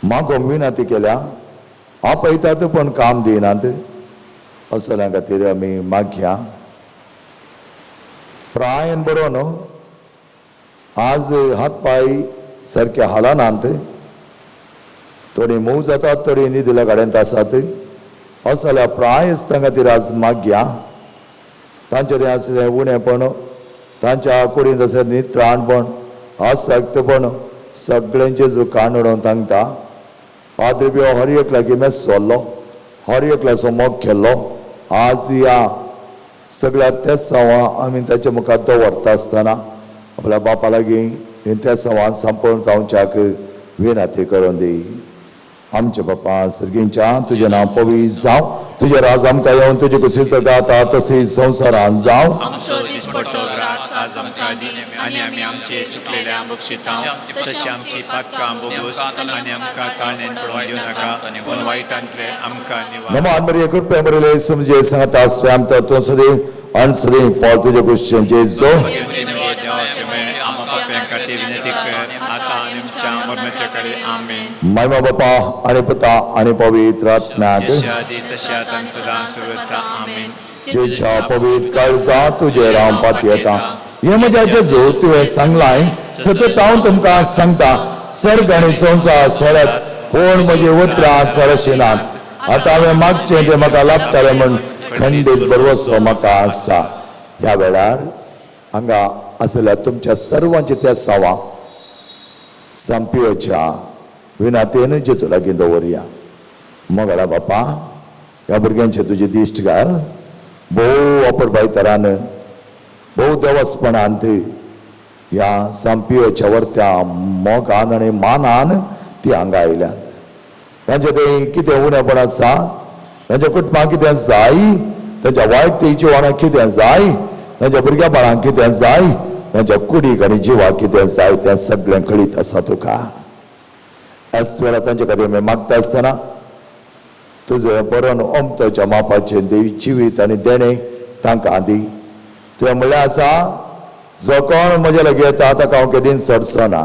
मागोंक विनंती केल्या आपयतात पण काम दिनात असल्या खातीर आमी मागया. प्रायन बरो न्हू आज हात पाय सारके हालनात थोडी मोव जातात थोडी न्हिदिल्या गाड्यांत आसात असो जाल्यार प्राय आसता खातीर आज मागया. तांचे तें आसलें उणेपण तांच्या कुडींत आसलें नित्राणपण आसक्तपण सगळ्यांचे जो काणडो तांकां पाद्रप्यो हर एक लागीं मेसोल्लो हर एकल्याचो मोग केल्लो. आज ह्या सगळ्या त्या सवां आमी ताच्या मुखार दवरता आसतना आपल्या बापा लागीं त्या सवां संपवून जावच्याक विनंती करून दी. आमचे बापा सर्गींच्या तुजें नांव पवित्र जावं तुजें राज आमकां येवं तुजी खुशी जाता तशीच संवसारांत जावं. आमचो दिसपडटो ग्रास आज आमकां दी आनी आमी आमचे सुकलेल्या बक्षितांव तशी आमची पातकां बोगूस आनी आमकां ताणेन पळोवन दिवं नाका पूण वायटांतले आमकां निवार. नमान मरिये कृपा मरे समजे सांगता आसरे आमता तो सदैव आनी सदैव फळ तुज्या गोश्टींचे जो. देवाचे मये आमा पाप्यां खातीर विनंती कर आतां आनी आमच्या मरणाचे कळे आमेन. महिमा बापा आनी पुता आनी पवित्र आत्म्याक तशा सदा सर्वता आमेन. जेच्या पवित्र काळजा तुजे रावपात येता. हे म्हज्या जेजू तुवें सांगलाय सतत हांव तुमकां सांगता सर्ग आनी संवसार सडत पूण म्हजी उतरां सरशिनात. आतां हांवें मागचें तें म्हाका लागतलें म्हण खंडीत बरवसो म्हाका आसा. ह्या वेळार हांगा आसल्या तुमच्या सर्वांची त्या सवां संपियोच्या विनंतीन जेजू लागीं दवरया. मोगळा बापा ह्या भुरग्यांचे तुजी दिश्ट घाल. भोव वापरबाय तरान भोव देवस्पणांत ह्या संपियोच्या वर्त्या मोगान आनी मानान ती हांगा आयल्यात. तांचे थंय कितें उणेपण आसा तांच्या कुटुंबाक कितें जाय तांच्या वायट तेची वाणाक कितें जाय तांच्या भुरग्यापणाक कितें जाय तांच्या कुडीक आनी जिवाक कितें जाय तें सगळें कळीत आसा तुका. ह्याच वेळार तांचे खातीर आमी मागता आसतना तुजें बरोवन अमताच्या मापाचें देवी जिवीत आनी देणे तांकां दी. तुवें म्हणलें आसा जो कोण म्हजे लागीं येता ताका हांव केदीन सोडचो ना.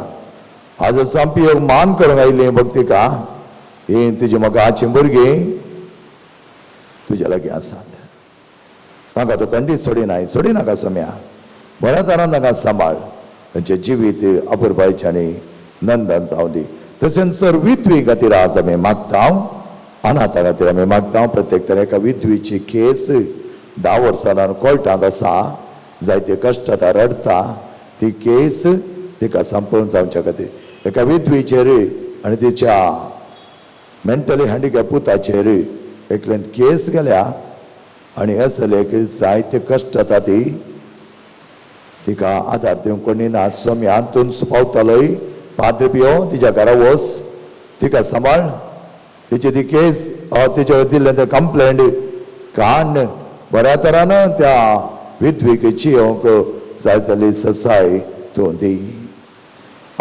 आज संपियोक मान करूंक आयिल्लीं भक्तिका ही तुजी मोगाचीं भुरगीं तुज्या लागीं आसात. तांकां तूं खंडीत सोडिनाका सम्या. बऱ्या तरान तांकां सांबाळ तांचें जिवीत अपुरबायचें आनी नंदन जावं दी. तशेंच सर विधवी खातीर आज आमी मागता अनाथा खातीर आमी मागता. प्रत्येक तरेन एका विधवीची केस 10 वर्सां कोर्टांत आसा जायते कश्ट आतां रडता ती केस तिका संपोवन जावच्या खातीर एका विधवीचेर आनी तिच्या मेंटली हँडिकॅप पुताचेर एकल्यान केस गेल्या आनी हे जालें की जायते कश्ट जाता ती तिका आदार दिवंक कोणी ना. सोम्या तूं सुपावतालोय पाद्रपियो तिच्या घरा वच तिका सांबाळ तिची ती केस तिचे दिल्लें तें कंप्लेंट काण बऱ्या तरान त्या विद्विकेची जायतली ससाय तूं दी.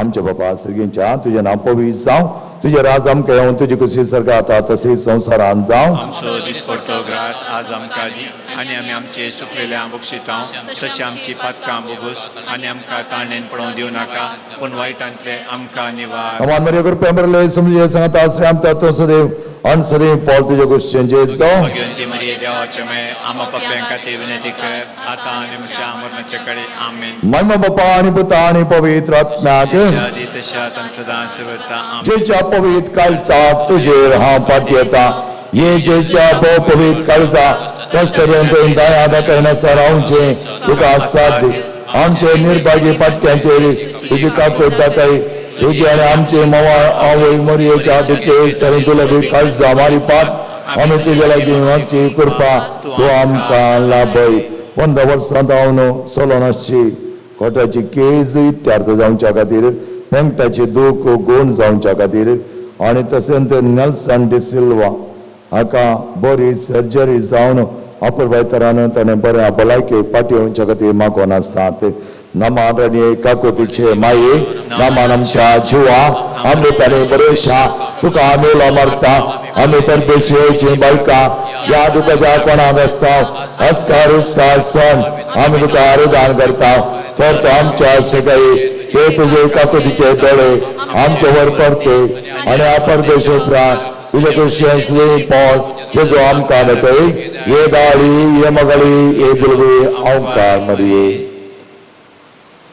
आमच्या बापा सर्गींच्या तुझें नांव पवित्र जावं, तुझे राज आमकां येवं, तुजी कुशी सर्गात आसा तशी संवसारांत जावं. आमचो दिसपडटो ग्रास आज आमकां दी आनी आमी आमचे सुकलेल्या बक्षितां तशी आमची पातकां बोगूस आनी आमकां ताळणेन पडोवं दिवं नाका, पूण वायटांतले आमकां निवार. Aman Maria Kurpemberle Sumje Sangata Asram Tato Sudev Ansadev Fall Tuja Christian Jesus. Bhagwanti मरिये देवाचे मे आम पप्प्यांका ते विनंती कर आता आनी आमच्या मरणाचे कडे आमेन. Mama Bapa आणि Puta आणि पवित्र आत्म्याक आदी तशा तम सदा सेवता आमेन. जेच्या पवित्र काळसा तुझे हा पाठ्यता ये जेच्या पवित्र काळसा कष्ट देऊन दया दाखय नसता राहूचे तुका साथ आमचे निर्भाग्य पाटक्यांचे तुझी काकूत दाखय तुझे आणि आमचे मवा आवय मरियेच्या दुखे स्थळी तुला बी काळजा मारी पाठ आम्ही तुझ्या लागीं मागची कृपा तू आमकां लाभय. 100 वर्सां जावन सोलोनासची कोटाची केस इत्यार्थ जावच्या खातीर पंकटाचे दूख गुण जावच्या खातीर आणि तशेंच नेल्सन डिसिल्वा हाका बरी सर्जरी जावन अपुरबायतरान ताणें बऱ्या भलायके पाठोवच्या खातीर मागोन आसात. नमान राणी काकोतीचे माये नमान आमच्या जिवा आमी ताणे बरेशा तुका आमी मरता आमी परदेशी वयची बाळका या दुखाच्या कोणाक आसता अस्कार उस्कार सण आमी तुका आरुदान करता. तर तो आमच्या सगळे ते तुजे काकोतीचे दोळे आमचे वर परते आनी अपरदेश उपरांत तुजे क्रिश्चियन्स पॉल जेजो आमकां नकय ये दाळी ये मगळी ये दुलबी आमकां मरिये.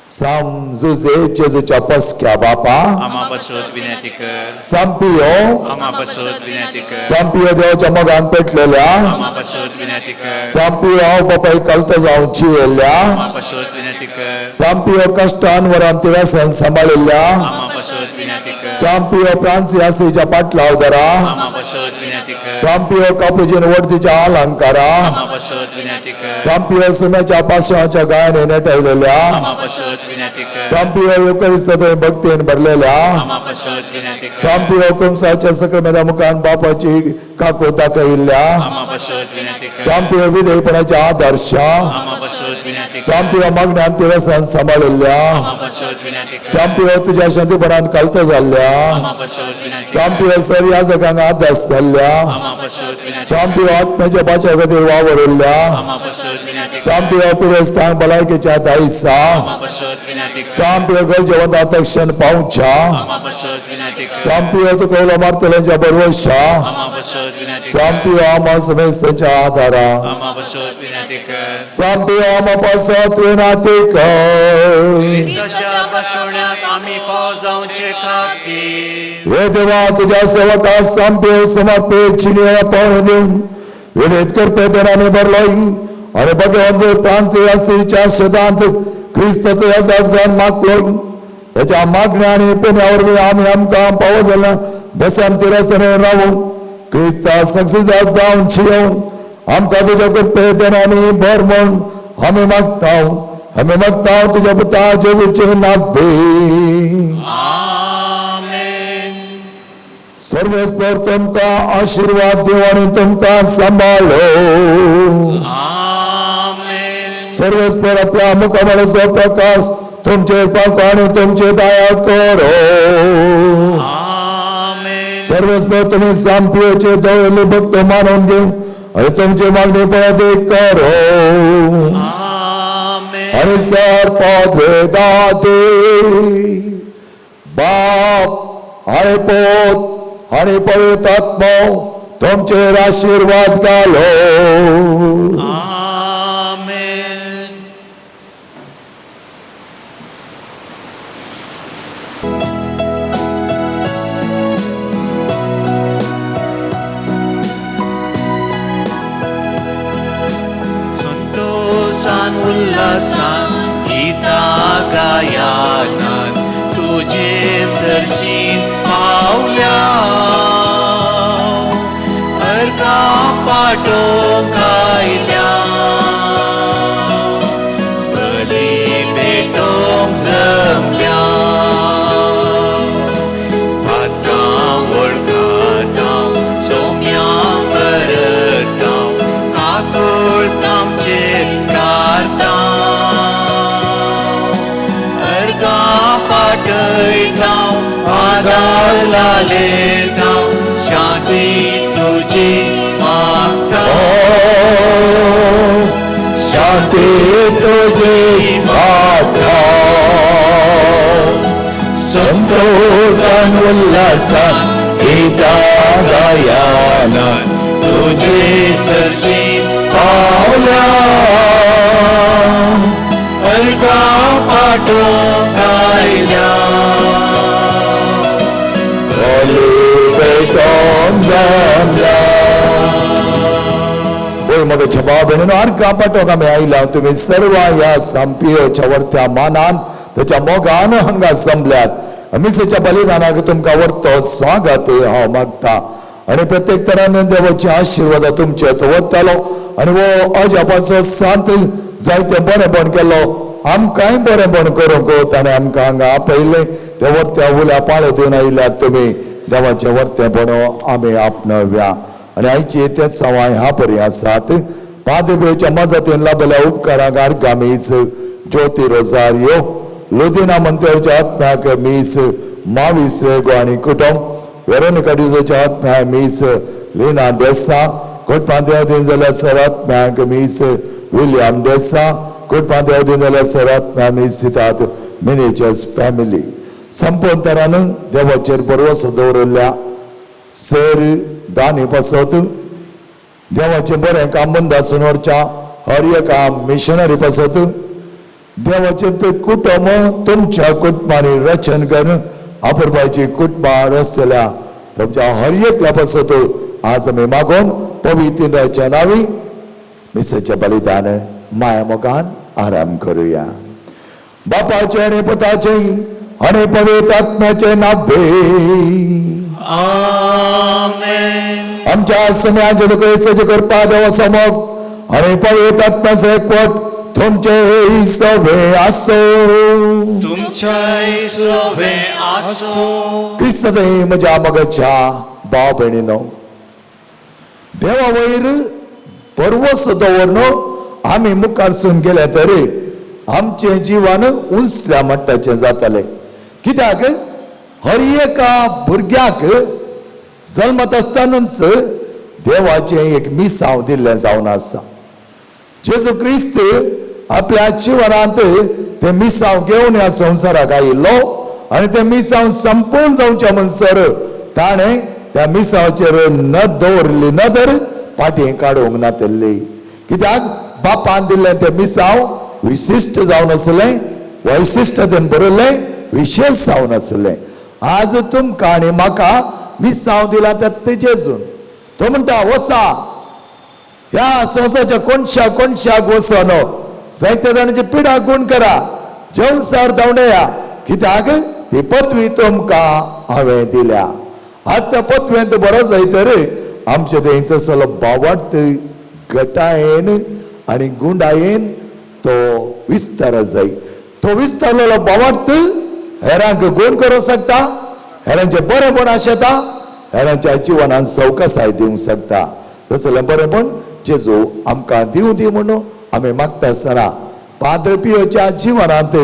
Sam Zuze Jesuच्या पस्क्या बापा आमा बसोत विनंती कर. संपियो आमा बसोत विनंती कर. संपियो देवाच्या मोगान पेटलेल्या आमा बसोत विनंती कर. संपियो बापाय कलत जावन चिवेल्या आमा बसोत विनंती कर. संपियो कष्टान वरान तिरासन सांबाळिल्ल्या आमा बसोत विनंती कर. संपियो फ्रांसियासीच्या पाटलाव दरा आमा बसोत विनंती कर. संपियो कापुजीन वर्दीच्या अलंकारा आमा बसोत विनंती कर. संपियो सुम्याच्या पाशाच्या गायने नेटयलेल्या आमा बसोत विनंती कर. संपियो युकरिस्ताचे भक्तीन भरलेल्या आमा बसोत विनंती कर. संपियो कुमसाच्या सक्रमा मुखान बापाची काको दाखयिल्ल्या आमा बसोत विनंती कर. संपियो विधेयपणाच्या आदर्श आमा बसोत विनंती कर. संपियो मागण्यान तिरसन सांबाळिल्ल्या आमा बसोत विनंती कर. संपियो तुझ्या शांतीपणान कलत जाल्ल्या आमा बसोत विनंती कर. संपियो सर या जगांक आदर्श जाल्ल्या आमा बसोत विनंती कर. संपियो आत्म्याच्या बाच्या खातीर वावरिल्ल्या आमा बसोत विनंती कर. संपियो पिरेस्तान भलायकेच्या दायसा आमा बसोत विनंती कर. संपियो गरजेवंत अध्यक्षन पावच्या आमा बसोत विनंती कर. संपियो तुका मारतल्यांच्या बरोवशा आमा बसोत विनंती कर. संपियो आमा समेस्ताच्या आधारा आमा बसोत विनंती कर. संपियो आमा पासत विनाती कर. क्रिस्ताच्या बसवण्यात आम्ही पाव जाऊचे खातीर हे देवा तुझ्या सेवकास संपियो समर्पित चिनिया पावणे देऊन विनीत करपेतनाने भरलोय आणि भगवंत फ्रांसियासीच्या शतांत ख्रिस्त तुझ्या जागजान मागलोय. त्याच्या मागण्या आणि पुण्यावर आम्ही आमकां पाव जाल्या बसन तिरसने राहून क्रिस्ता सक्सेस जावन शिवून आमकां तुझ्या कृपेतनाने भर म्हण आम्ही मागता तुझ्या पुता जेजूचे नावे. आमेन. सर्वेस्पर तुमका आशीर्वाद देव आणि तुमका सांभाळो. आमेन. सर्वेस्पर आपल्या मुखामळाचो प्रकाश तुमचे पाको आणि तुमचे दया करो. आमेन. सर्वेस्पर तुम्ही संपियोचे दवरले भक्त मानून घेऊन आणि तुमची मागणी पळत करो. आमेन. आणि सर्पात वेदाते बाप आणि पोत आणि पवित्र आत्मा तुमचे आशीर्वाद घालो. आमेन. संतोषान उल्हासान गीता गायानान तुझे दर्शीन पावल्या अर्का पाटो गायल्या बली भेटोंक जमल्या पातकां वळखातां सोम्या परतां काकूळ तांचेर प्रार्थना लेता शांती तुझी मागता शांती तुझी मागता संतोषान उल्हासान गीता गायाना तुझे दर्शन पावल्या अलका पाठो गायल्या मग छबा बहिणीनो आर कापाटो का मी आईला तुम्ही सर्व या संपियोच्या वरत्या मानान त्याच्या मोगान हंगा संपल्यात मिसेच्या बलिदानाक तुमका वरतो स्वागत हांव मागता आणि प्रत्येक तराने देवाचे आशीर्वाद तुमचे वरतलो आणि वो अजापाचो सांत जायते बरेपण केलो आमकांय बरेपण करूंक ताणें आमकां हांगा आपयलें ते वरत्या उल्या पाळो दिवन आयल्यात तुमी देवाचे वर्तेपण आमी आपणव्या आणि आयची तेच सवाय ह्या परी आसात पाद्रपेच्या मजतीन लाभल्या उपकाराक आर्गामीच ज्योती रोजारियो लुदिना मंतेरच्या आत्म्याक मीस मावीस रेगो आणि कुटुंब वेरोनिका डिझोच्या आत्म्याक मीस लीना डेसा कोटपांदेव दिन जाल्यार सर आत्म्याक मीस विलियम डेसा कोटपांदेव दिन जाल्यार सर आत्म्याक मीस सितात मिनेचर्स फॅमिली संपूर्ण तरान देवाचेर भरवसो दवरल्या सर दानी पासत देवाचे बरें काम बंद आसून व्हरच्या हर एका मिशनरी पासत देवाचे ते कुटुंब तुमच्या कुटुंबांनी रचन करून आपुरबायची कुटुंबां रचतल्या तुमच्या हर एकल्या पासत आज आमी मागोन पवित्राच्या नावी मिसेचे बलिदान माया मोगान आराम करूया बापाचे आणि पुताचे आणि पवित्र आत्म्याचे नावे आमेन आमच्या समेच्या क्रिस्ताचे कृपा देवा समोर आणि पवित्र आत्म्याचे एकवट तुमचे सवे आसो तुमच्या सोबे आसो क्रिस्ताचे म्हज्या मगच्या भाव भयणीनो देवा वयर परवस दवरनो आमी मुखारसून गेले तरी आमचे जीवन उंचल्या मट्टाचे जातले कित्याक हर एका भुरग्याक जल्मत आसतनाच देवाचे एक मिसांव दिल्लें जावन आसा जेजू क्रिस्त आपल्या जिवनांत ते मिसांव घेवन ह्या संवसाराक आयिल्लो आणि ते मिसांव संपूर्ण जावच्या म्हणसर ताणें त्या मिसांवाचेर नद दवरली नदर पाटी काडूंक नातल्ली कित्याक बापान दिल्लें ते मिसांव विशिश्ट जावन आसलें वैशिश्टतेन बरयल्लें विशेष जावन आसलें आज तुमकां आनी म्हाका मिसांव दिला ते जेजून तो म्हणटा वसा ह्या संवसाराच्या कोणशाक वचोन जायते जाणांची पिडा गुण करा जेवसार धांवडया कित्याक ती पदवी तुमकां हांवें दिल्या आज त्या पदवेंत बरो जायतर आमचे थंय तसलो बावार्थ गटायेन आनी गुंडायेन तो विस्तार जाय तो विस्तारलेलो बावार्थ हेरांक गुण करूंक शकता हेरांचे बरेपण आशेता हेरांच्या जिवनान सवकासाय दिवंक शकता तसलें बरेपण जेजू आमकां दिवं दी म्हणून आमी मागता आसतना पाद्र पियोच्या जिवनांत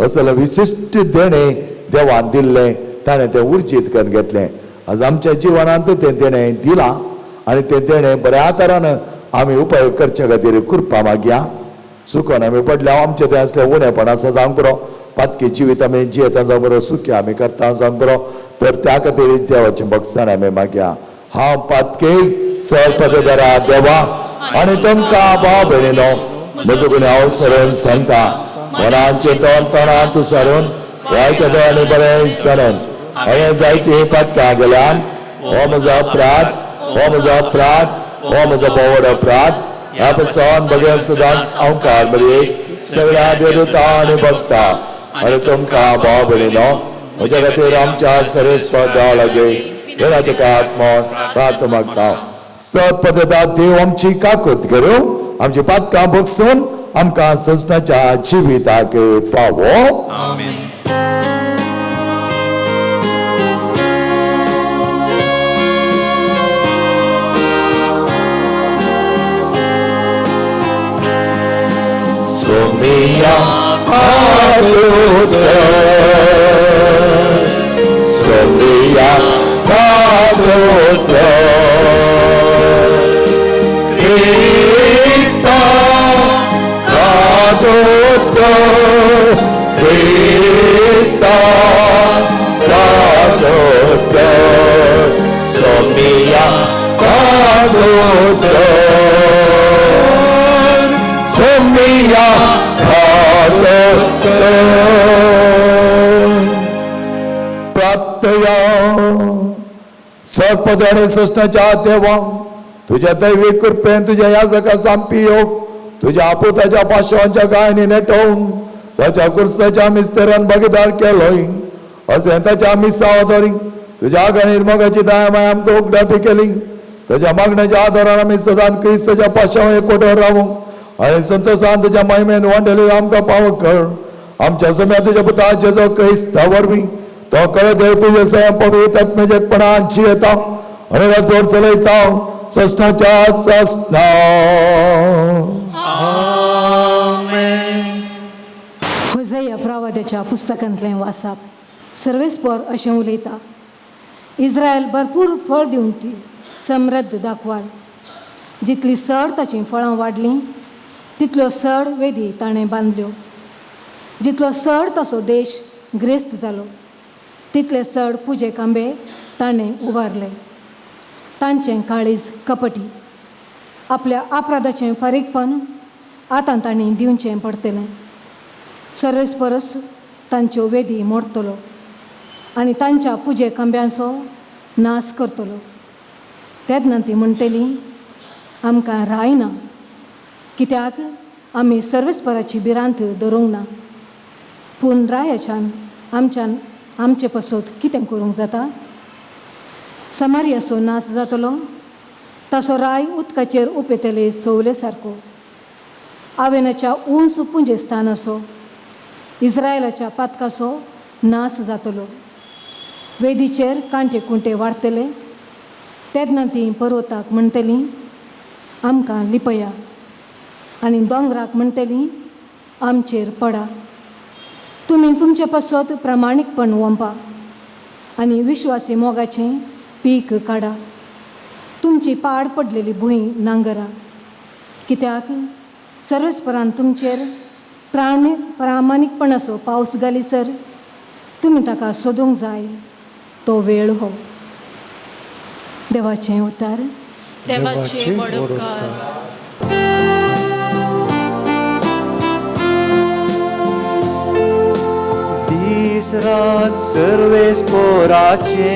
असलें विशिश्ट देणें देवान दिल्लें ताणें तें उर्जीत करून घेतलें आज आमच्या जिवनांत तें देणें दिलां आनी तें देणें बऱ्या तरान आमी उपयोग करचे खातीर कृपा मागया चुकोन आमी पडल्या आमचें तें असलें उणेपणाचो जावंक बरो पातकी जिवीत आमी जियेता जावं बरो सुखी आमी करता जावंक बरो तर त्या खातीर देवाचें भक्षण आमी मागया हांव पातके सरपदरा देवा आनी तुमकां भाव भयणीनो म्हजो गुन्हे हांव सरून सांगता मनांचे तोंड सारून वायट आनी बरें सरून हांवें जायती पातकां गेल्यान हो म्हजो अपराध हो म्हजो अपराध हो म्हजो बोवड अपराध ह्या पासून भगवान सदांच हांव काळ बरी सगळ्या देवता आनी भक्ता आनी तुमकां भाव भयणीनो म्हज्या खातीर आमच्या सर्वेस्पद देवा लागीं विरातिका आत्मोन प्रार्थ मागता सपदता देव आमची काकूत करूं आमची पातकां भोगसून आमकां सजनाच्या जिविताक फावो आमेन Somia Aluda Somia Krista Katotko Krista Katotko Somia Katotko Somia Katotko प्रार्थया सर्पद आणि सृष्टाच्या देवा तुझ्या दैविक कृपेन तुझ्या याजका सांपियोग तुझ्या आपुताच्या पाशवांच्या गायनी नेटवून त्याच्या कुर्साच्या मिस्तेरान भागीदार केलोय असे त्याच्या आम्ही सावधारी तुझ्या गणित मगाची दयामाय आमकां उगडापी केली त्याच्या मागण्याच्या आधारान आम्ही सदान क्रिस्ताच्या पाशवा एकवटावर राहू आणि संतोषान तुझ्या महिमेन वांडली आमकां पावक कर आमच्या सम्या तुझ्या पुता जेजो क्रिस्ता वरवीं तो करे देव तुझे स्वयं पवित्र आत्मेजकपणांची येता आणि जोड चलयता सस्नाच्या सस्ना होजया प्रवाद्याच्या पुस्तकांतलें वाचप सर्वेस्पर अशें उलयता इस्रायल भरपूर फळ दिवन ती समृद्ध दाखवाल जितली चड ताचीं फळां वाडलीं तितल्यो चड वेदी ताणें बांदल्यो जितलो चड ताचो देश ग्रेस्त जालो तितले चड पुजे कांबे ताणें उबारले तांचें काळीज कपटी आपल्या अपराधाचें फारीकपण आतां तांणी दिवचें पडटलें सर्वेस परस तांच्यो वेदी मोडटलो आनी तांच्या पुजे कांब्यांचो नाश करतलो तेन्ना ती म्हणटली आमकां राय ना कित्याक आमी सर्वेस्पराची भिरांत धरूंक ना पूण रायाच्यान आमचे पासत कितें करूंक जाता समारियाचो नाश जातलो ताचो राय उदकाचेर उपेतले सवले सारको आवेनाच्या उंच पुंजे स्थानाचो इस्रायलाच्या पातकाचो नाश जातलो वेदीचेर कांटे कुंटे वाडटले तेन्ना ती पर्वताक म्हणटली आमकां लिपया आनी दोंगराक म्हणटली आमचेर पडा तुमी तुमचे पासत प्रामाणीकपण वंपा आनी विश्वासी मोगाचें पीक काडा तुमची पाड पडलेली भूंय नांगरा कित्याक सर्वेस्परान तुमचेर प्रामाणीकपणाचो पावस घालीसर तुमी ताका सोदूंक जाय तो वेळ हो देवाचें उतार देवाचे बडकार रात सर्वेस्पराचे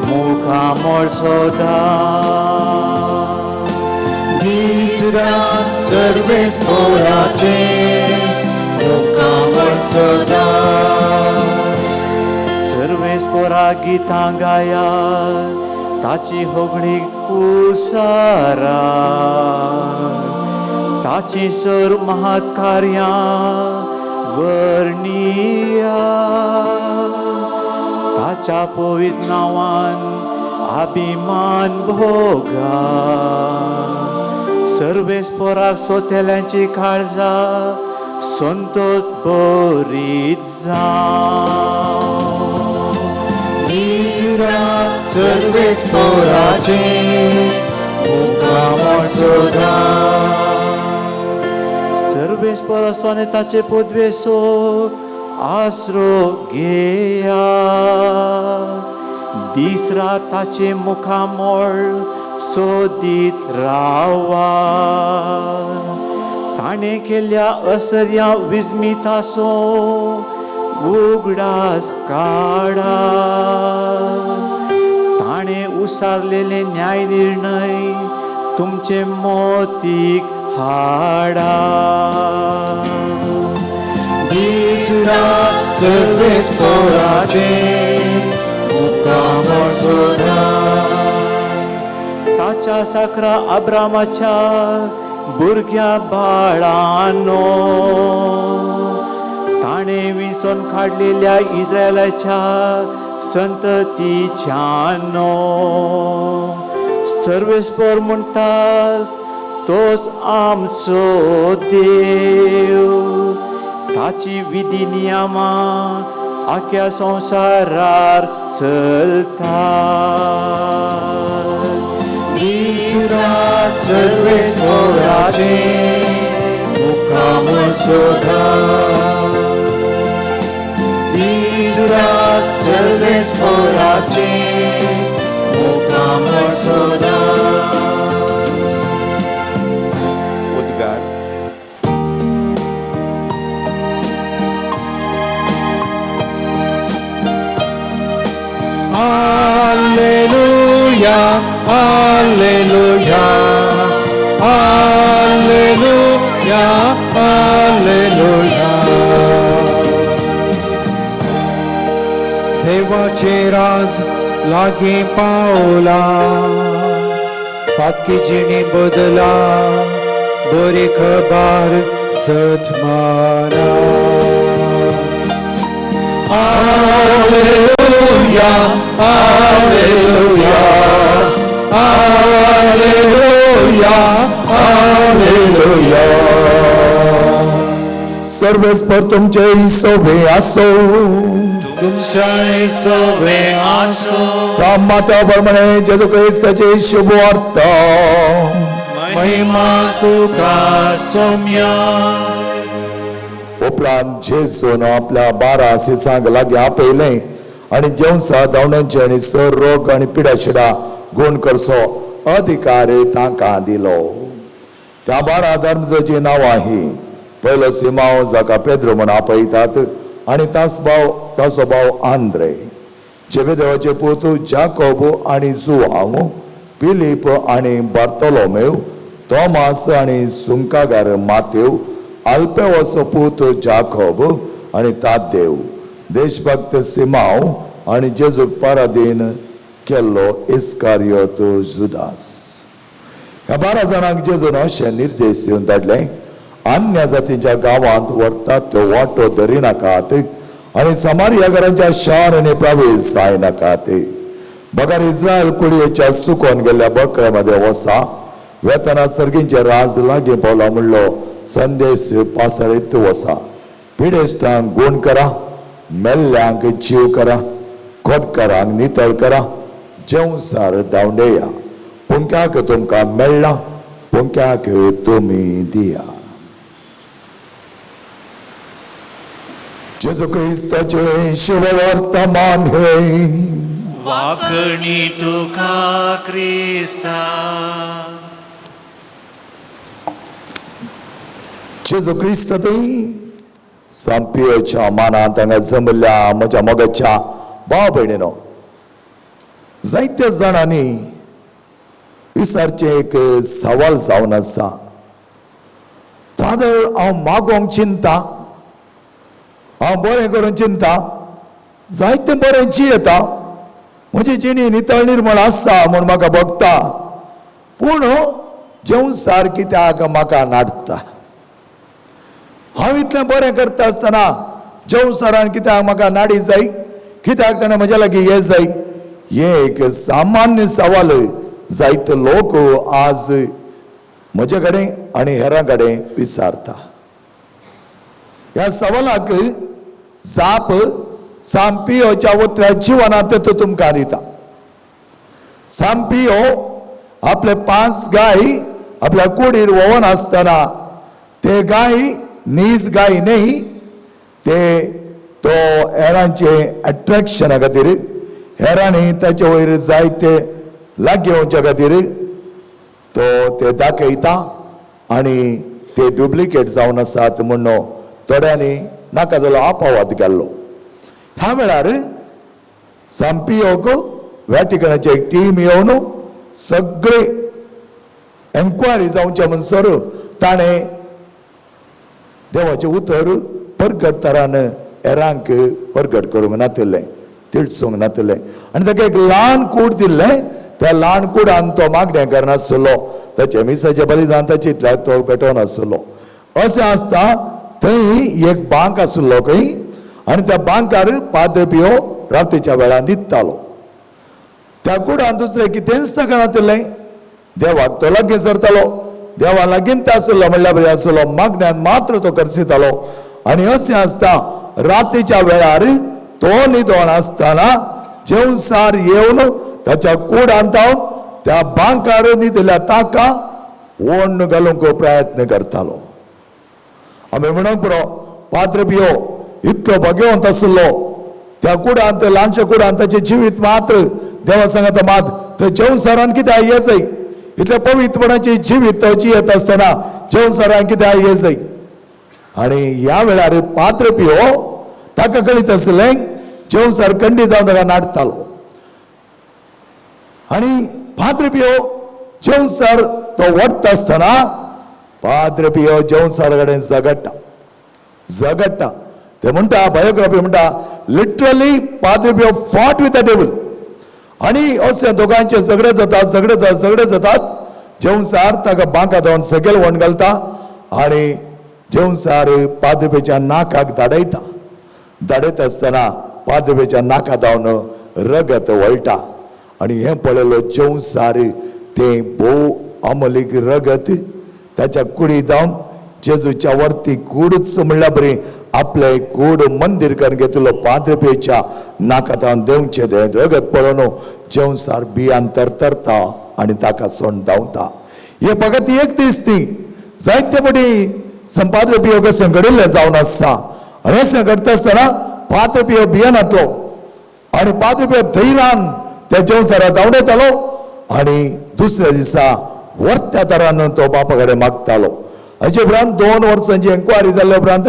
मुखामोळ सोदा दीस रात सर्वेस्पराचे मुखामोळ सोदा सर्वेस्परा गितां गाया ताची होगणी उसारा ताची सर महत् कार्यां वर्णिया ताच्या पवित्र नावान अभिमान भोगा सर्वेस्पराक सोतेल्यांची काळजा संतोष बरीत निसरात सर्वेस्पराचे मुखामोळ सोदा सर्वेस्पराने ताचे पदवेसो आसरो घेया दीस रात ताचे मुखामोळ सोदीत रावा ताणें केल्ल्या असर्या विस्मिताचो उगडास काडा ताणें उसारलेले न्याय निर्णय तुमचे मोतीक हाडा दीस रात सर्वेस्पराचे मुखामोळ सोदा ताच्या साकरा अब्रामाच्या भुरग्या बाळांनो ताणें विसोन काडलेल्या इस्रायलाच्या संततीच्यानो सर्वेस्पर म्हणटात तोच आमचो देव ताची विधी नियमां आख्या संसारार चलता दिसरात सर्वेश्वराचे मुक्कामळ सोदा दिसरात सर्वेश्वराचे मुक्कामळ सोदा उद्गार Alleluia, Alleluia, Alleluia, Alleluia. देवाचे राज लागे पावला, पातकी जिणी बदला, बरी खबर सतमाना. Alleluia, Alleluia, Alleluia, Alleluia. सर्वेस्पर तुमचे सोबे असो, तुमच्या सोबे आसो. सामात्याप्रमाणे जेजू ख्रिस्ताचे शुभ वार्ता महिमा तुका सौम्या. उपरांत जेजून आपल्या 12 शिसांक लागीं आपयले आनी जेवसा धांवड्यांचे आनी सर रोग आनी पिडाशिडा गुण करचो अधिकार तांकां दिलो. त्या 12 धर्मजाची नांवां ही पयलो सिमांव जाका पेद्रो म्हूण आपयतात आनी ताचो भाव आंद्रे, जेबेदेवाचे पूत जाकोब आनी जुआंव, फिलीप आनी बार्तोलोमेव, तोमास आनी सुंकागार मातेव, अल्फेवचो पूत जाकोब आनी तादेव, देशभक्त सिमांव आनी जेजूक पराधीन केल्लो इस्कारियोत जुदास. ह्या 12 जाणांक जेजून अशें निर्देश दिवन धाडले, अन्य जातींच्या गांवांत व्हरतात त्यो वांटो धरिनाकात आनी समारिया घरांच्या शारांनी प्रवेश जायनाकात. बगर इस्रायल कुळयेच्या सुकोवन गेल्ल्या बकऱ्यामध्ये वसा, वेतना सर्गींचे राज लागीं पावला म्हणलो संदेश पासरीत वसा. पिडेस्तांक गुण करा, मेल्ल्यांक जीव करा, खोटकारांक नितळ करा, जेवसार धांवडेया. पुंक्याक तुमकां मेळ्ळा, पुंक्याक तुमी दिया. जेजू ख्रिस्ताचे शुभ वर्तमान हे वाकणी तुका क्रिस्ता. जेजू ख्रिस्त सांपियोच्या मानांत हांगा जमल्या म्हज्या मोगाच्या भाव भयणीनो, जायत्या जाणांनी विचारचे एक सवाल जावन आसा. फादर, हांव मागोंक चिंता, हांव बरें करून चिंता, जायतें बरें जियेता, म्हजी जिणी नितळ निर्मळ आसा म्हूण म्हाका भोगता, पूण जेवसार कित्याक म्हाका नाडटा. हांव इतलें बरें करता आसतना जेवसारान कित्याक म्हाका नाडी जाय, कित्याक ताणें म्हज्या लागीं हें जाय. हे एक सामान्य सवाल जायते लोक आज म्हजे कडेन आनी हेरां कडेन विचारता. ह्या सवालाक जाप सांपियोच्या उतऱ्या जिवनांत तुमकां दिता. सांपियो आपले 5 गाय आपल्या कुडीर वोवन आसतना ते गाय नीज गाय न्ही, ते तो हेरांचे अट्रॅक्शना खातीर, हेरांनी ताचे वयर जायते लागीं येवच्या खातीर तो ते दाखयता आनी ते डुप्लिकेट जावन आसात म्हणून थोड्यांनी नाका जालो आपावाद केल्लो. ह्या वेळार सांपियोक वॅटिकनाची एक टीम येवन सगळे एन्क्वायरी जावचे म्हणसर ताणें देवाचें उतर परगट तरान हेरांक परगट करूंक नातिल्लें, तिळसूंक नातिल्लें. आनी ताका एक ल्हान कूड दिल्लें, त्या ल्हान कुडान तो मागणें करनासलो, ताचे मिसाचें बलिदान ताचे तो पेटोवनासलो. अशें आसता थंय एक बांक आसलो खंय, आनी त्या बांकार पाद्र पियो रातीच्या वेळार न्हिदतालो. त्या कुडान दुसरें कितेंच ताका नातिल्लें, देवाक तो लागीं सरतालो, देवा लागीं ते आसलो म्हणल्यार बरें आसलो, मागण्यान मात्र तो करसितालो. आनी अशें आसता रातीच्या वेळार तो न्हिदोन आसतना जेवसार येवन त्याच्या कूड आणतावन त्या बांकार न्हिदल्या ताका ओण घालूंक प्रयत्न करतालो. आमी म्हणूंक पुरो पाद्र पियो इतलो भाग्यवंत आसलो. त्या कुडांत ल्हानशे कुडांत ताचें जिवीत मात्र देवा सांगता मात थंय जेवसारान कित्याक येजय इतल्या पवित्रपणाची जिवीत तो जियेत आसतना जेवसारान कित्याक येजय. आनी ह्या वेळार पाद्र पियो ताका कळीत आसलें जेवसार खंडीत जावन ताका नाटतालो. आनी पाद्र पियो जेवसार तो वडटा आसतना पाद्र पियो जेवसार कडेन झगडटा. ते म्हणटा बायोग्राफी म्हणटा लिटरली पाद्र पियो फॉट विथ द डेविल. आनी अशें दोगांचे झगडे जातात. जेवसार ताका बांका धांवन सकयल वण घालता आनी जेवसार पाद्र पियेच्या नाकाक धाडयता आसतना पाद्र पियेच्या नाका धांवन रगत वळटा. आनी हें पळयलो जेवसार तें भोव अमलीक रगत त्याच्या कुडी जावन जेजूच्या वरती कूडच म्हणल्यार बरी आपले कूड मंदिर करून घेतलो पाद्र पियेच्या नाकातान देवचे दे रगत पळोवन जेवसार बियान तरतरता आनी ताका सोंड धांवता. हे फकत एक दीस न्ही जायते फावटी संपाद्र पियो कशें घडिल्लें जावन आसता. आनी अशें घडटा आसतना पाद्र पियो बियानांतलो आनी पाद्र पियो धैर्यान त्या जेवसारा धांवडयतालो आनी दुसऱ्या दिसा वर्त्या तरान तो बापा कडेन मागतालो. हाचे उपरांत 2 वर्सांची एन्क्वायरी जाल्ल्या उपरांत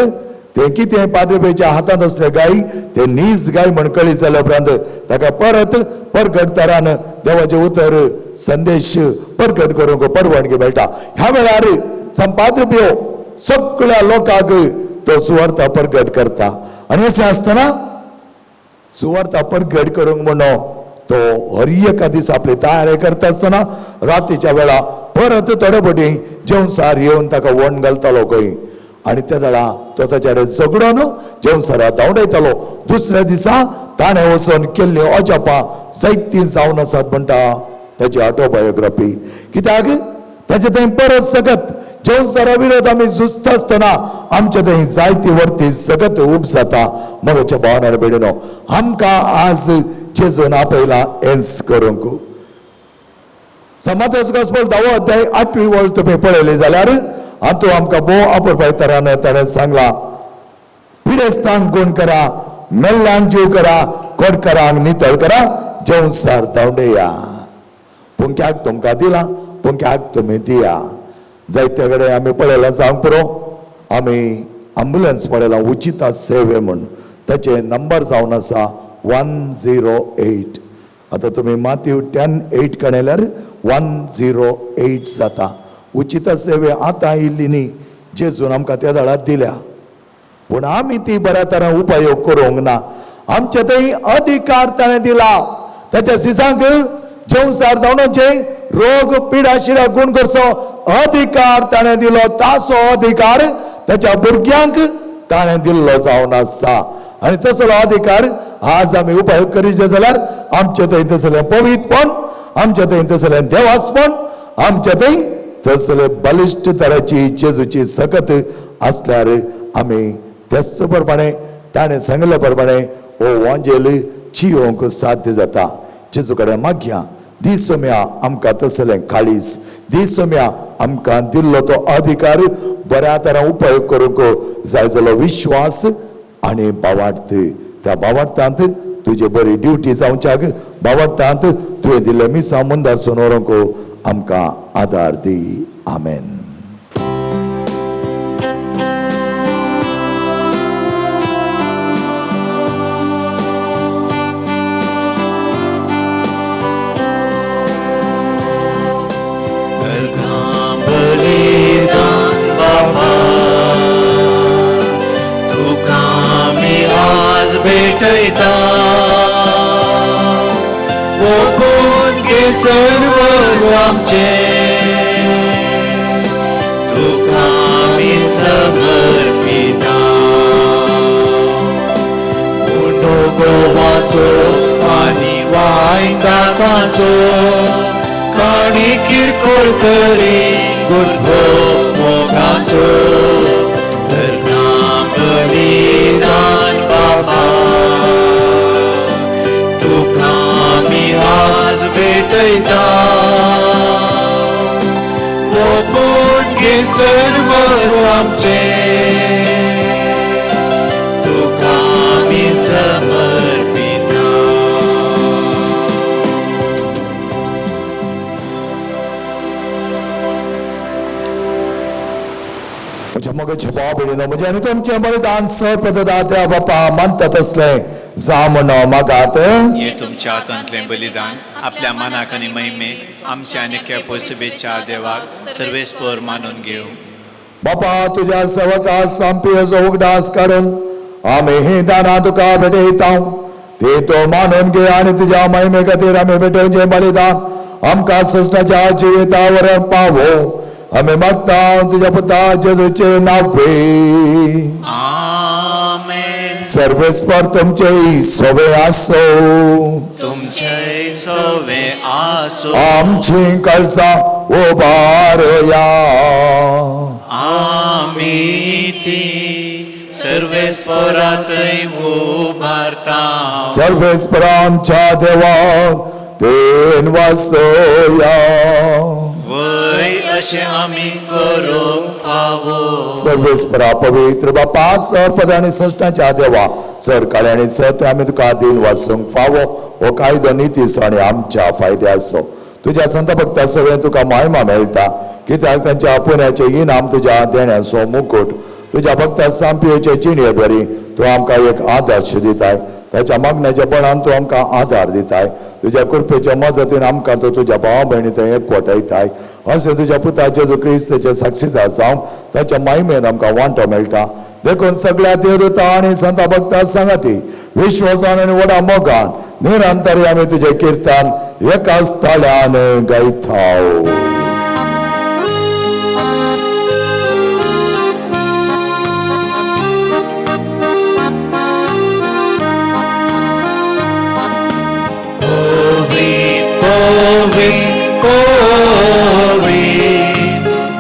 ते कितें पाद्र पियेच्या हातांत असले गाय ते नीज गाय म्हण कळीत जाल्या उपरांत ताका परत परगट तरान देवाचे उतर संदेश परगट करूंक परवानगी मेळटा. ह्या वेळार संपाद्र पियो सगळ्या लोकांक तो सुवार्ता परगट करता. आनी अशें आसतना सुवार्ता परगट करूंक म्हणो तो हर एका दीस आपली तयारी करता आसतना रातीच्या वेळा परत थोडे फावटी जेवसार येवन ताका वण घालतालो खंय आनी त्या वेळा तो ताचे कडेन झगडोन जेवसारा धांवडयतालो. दुसऱ्या दिसा ताणें वचोन केल्ली अजापां जायतीं जावन आसात म्हणटा ताची ऑटोबायोग्राफी. कित्याक ताचे थंय परत सगत जेवसारा विरोध आमी झुजता आसतना आमचे थंय जायती वर्ती सगत उब जाता. मोगाच्या भावनार बेडनो आमकां आज जेजून आपयला एन्स करूंक. समाजाचो गॉस्पेल 10 अध्याय 8वी वळ तुमी पळयली जाल्यार हातूंत आमकां भोव अपुरबाय तरान ताणें सांगलां पिडेस्तांक गूण करा, मेल्ल्यांक जीव करा, खोडकारांक नितळ करा, जेवसार धांवडया. पुंक्याक तुमकां दिलां, पुंक्याक तुमी दिया. जायते कडेन आमी पळयलां सांग पुरो आमी अँब्युलन्स पळयलां उचिता सेवे म्हूण ताचे नंबर जावन आसा 108. आतां तुमी माथ्यू 10:8 कणयल्यार 108 जाता. उचिता सेवे आतां आयिल्ली न्ही जेजून आमकां त्या दळात दिल्या पूण आमी ती बऱ्या तरेन उपयोग करूंक ना. आमचे थंय अधिकार ताणें दिला. ताच्या सिसांक जेवसार धांवडोवचे रोग पिडा शिरा गूण करचो अधिकार ताणें दिलो. ताचो अधिकार ताच्या भुरग्यांक ताणें दिल्लो जावन आसा आनी तसलो अधिकार आज आमी उपयोग करीचे जाल्यार आमचे थंय तसलें पवित्रपण, आमचे थंय तसलें देवासपण, आमचे थंय तसले बलिश्ट तराची जेजूची सकत आसल्यार आमी त्याच प्रमाणे ताणें सांगले प्रमाणे हो वांजेल जियोंक साध्य जाता. जेजू कडेन मागया दी सोम्या आमकां तसलें काळीज, दी सोम्या आमकां दिल्लो तो अधिकार बऱ्या तरेन उपयोग करूंक जाय जालो विश्वास आनी भावार्थ. त्या भावार्थांत तुजी बरी ड्युटी जावच्याक भावार्थांत तुवें दिल्ले मिसां मुंदारसून व्हरूंक आमकां आदार दी. आमेन. भेटयता ओपून घे सर्व आमचे तुका आमी समर्पिता. उंडो गोवाचो आनी वायंगाचो काणी किरकोळ करी गुरगो मोगाचो बलिदान बाबा भेटयता ओपून घे सर्व आमचे तुका आमी समर्पिता म्हज्या मोगाच्या भाव भयणीनो म्हजें आनी तुमचें बलिदान सर्पदात्या बापा मानतात असलें जा म्हणो मागात हे तुमच्या हातांतलें बलिदान आपल्या मनाक आनी महिमेक आमच्या आनी केपोसबेच्या देवाक सर्वेस्पर मानून घेव बापा तुझ्या सेवका संपियेचो उगडास काडून आमी ही दाना तुका भेटयता ते तो मानून घे आनी तुज्या महिमे खातीर आमी भेटोवचें बलिदान आमकां सृश्टाच्या जिवितावर पावो आमी मागता तुज्या पुता जेजूचे नांवे आमेन सर्वेस्पर तुमचे सोबे आसो तुमचे सोवे आसो आमची कळसां उबारया आमी ती सर्वेस्परांतय उबारता सर्वेस्पर आमच्या देवाक देन वासोया वय अशें आमी करूंक फावो सर्वेस्परा पवित्र बापा सर्पद आनी सश्टाच्या देवा सर काळे आनी सत आमी तुका दिन वाचूंक फावो हो कायदो नितीस आनी आमच्या फायद्याचो तुज्या संत भक्ता सगळें तुका महिमा मेळटा कित्याक तांच्या आपुण्याचे इनाम तुज्या देण्याचो मुकुट तुज्या भक्ता सांपियेचे चिणयेद्वारी तूं आमकां एक आदर्श दिताय ताच्या मागण्याच्या बळान तूं आमकां आदार दिताय तुज्या कृपेच्या मजतीन आमकां तूं तुज्या भावा भयणी थंय एकवटायताय अशें तुज्या पुता जेजू क्रिस्ताचे साक्षीदार जावं ताच्या महिमेन आमकां वांटो मेळटा देखून सगळ्या देवदूतां आनी संत भक्तां सांगाती विश्वासान आनी व्हडा मोगान निरंतर आमी तुजें किर्तन एकाच ताळ्यान गायता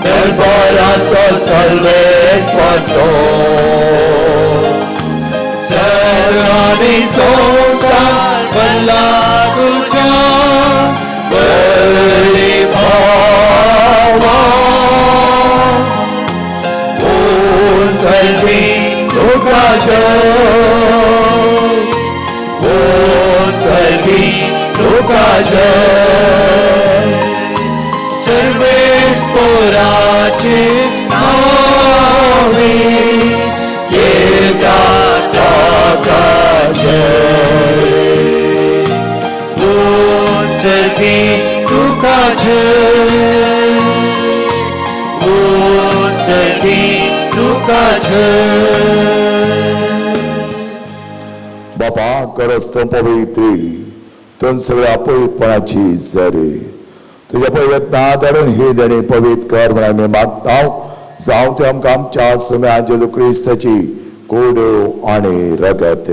दरबाराचो सर्वेस्पर तो सर्वांनी संसार भरला तुज्या बळी भावा उंचलवी तुका जय उंचलवी तुका जय सर्वेस्पराचे नावे येता ताका जय उंचलवी तुका जय उंचलवी तुका जय बापा करस्त पवित्री तुम सगळ्या पवित्रपणाची जरी तुझ्या पवित्रता धरून ही देणी पवित्र कर म्हणून आमी मागता जावं ते आमकां आमच्या सुम्या जेजू क्रिस्ताची कोडो आनी रगत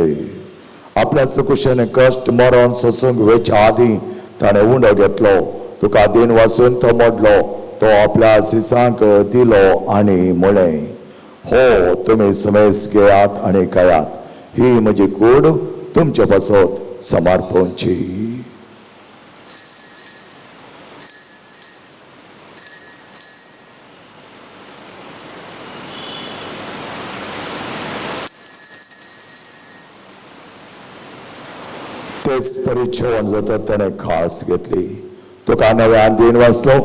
आपल्या सुकुशेन कश्ट मरण सोसूंक वेच्या आदीं ताणें उंडो घेतलो तुका दिन वाचून तो मोडलो तो आपल्या सिसांक दिलो आनी म्हळें हो तुमी समेस घेयात आनी खायात ही म्हजी कूड तुमचे बसत समर्पणची तेच परिचय जाता ताणें खास घेतली तुका नव्यान दिन वाचलो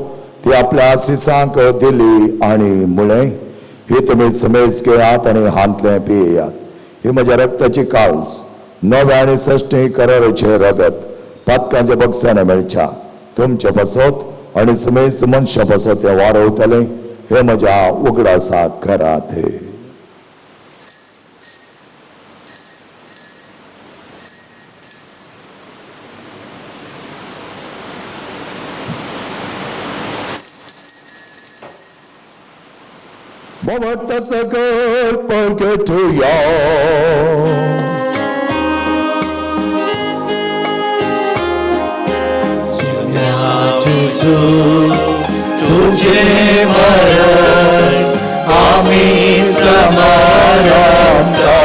ती आपल्या सिसांक दिली आनी म्हळें ही तुमी समेज घेयात आनी हांतलें पियेयात ही म्हज्या रक्ताची काल्स नव्या आनी सश्टी कराराचें रगत पातकांच्या बक्षाने मेळच्या तुमचे बसत आनी समेज मनशां बसत तें वारवतलें हे म्हज्या उगडासाक करात Momento seguro porque tú y yo तुझे मरण आम्ही समारंभा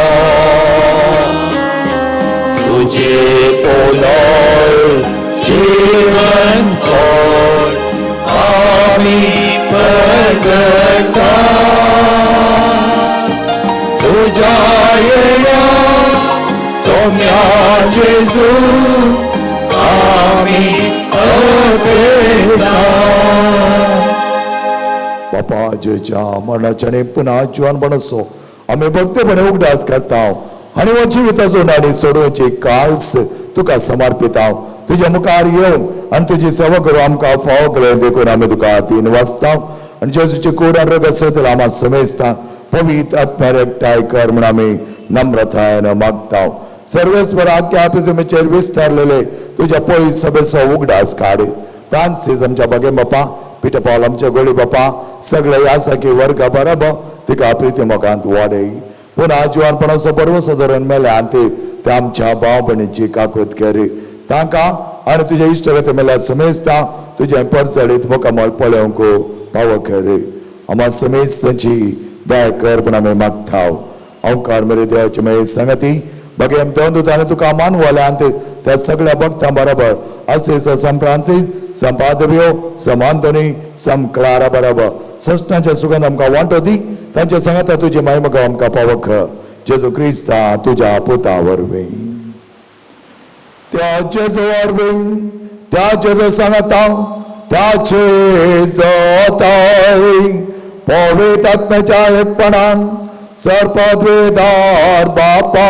तुझे पुनर्जीवन जेजू आम्ही अर्पिता. बापा जेच्या मरणाच्याने पुन्हा जीवनपण असो आम्ही भक्तीपणे उगडास करता आणि व जिविताचो नाडी सोडोवची काल्स तुका समर्पिता. तुझ्या मुखार येवन आणि तुझी सेवा करू आमकां फाव केले देखून आम्ही तुका तीन वाजता आणि जेजूची कूड आणि रगत सयत आम्हा समेजता. पवित्र आत्म्यार एकठांय कर म्हण आमी नम्रतायेन मागता. सर्वेस्वर आख्या पृथ्वीचेर विस्तारलेले तुझ्या पयस सभेचो उगडास काड. फ्रांसीस आमच्या बगे बापा, पिटर पॉल आमच्या गोळी बापा, सगळे यासाकी वर्ग बरब तिका प्रिती मोगांत वाडय. पुन्हा जीवनपणाचो बरवसो धरून मेल्यान ते आमच्या भाव भयणीची काकूत कर. तांकां आनी तुज्या इश्टगती मेल्यार समेजता तुजें परचडीत मोकामोल पळोवंक फावो कर. आम्हा समेजची दया कर म्हण आमी मागता. अवकार मेरे देवाची मेळ संगती बगेम देवदूतांनी तुका मानवल्यान त्या सगळ्या भक्तां बरोबर असे सम फ्रांसीस, सम पाद्रियो, सम आंतोनी, सम क्लारा बरोबर सष्टांचे सुगंध आमकां वांटो दी. तांच्या सांगाता तुजी महिमा आमकां पावक. जेजू क्रिस्ता तुज्या पुता वरवीं. त्या जेजू वरवीं, त्या जेजू सांगाता, त्याचे जोताय पवित्र आत्म्याच्या एकपणान सर्पद्वेदार बापा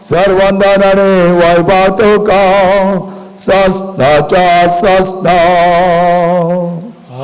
सर्वंदन आणि वैभव तुका सस्नाच्या सस्ना.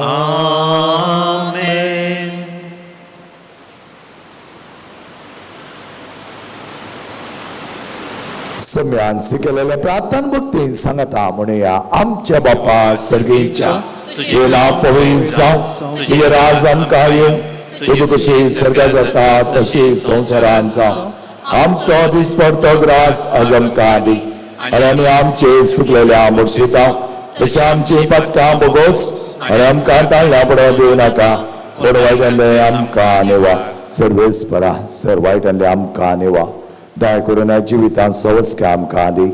आमेन. सम्यांसी केलेल्या प्रार्थना भक्ती सांगता म्हणूया. आमच्या बापा सर्गीच्या तुझे नाव पवित्र जावं, तुझे राज आमकां येवं, तुझी कशी सर्गा जाता तशी संवसारांत जावं. आमचो दिसपडतो ग्रास आज आमकां दी आणि आमी आमचे सुकलेल्या मुर्शिता तशी आमची पत्कां बोगोस आणि आमकां ताळ्या पडो दिवं नाका. पण वायटांतले आमकां नेवा. सर्वेस्परा सर वायटांतले आमकां नेवा. दया करून जिवितांत सवस्का आमकां दी.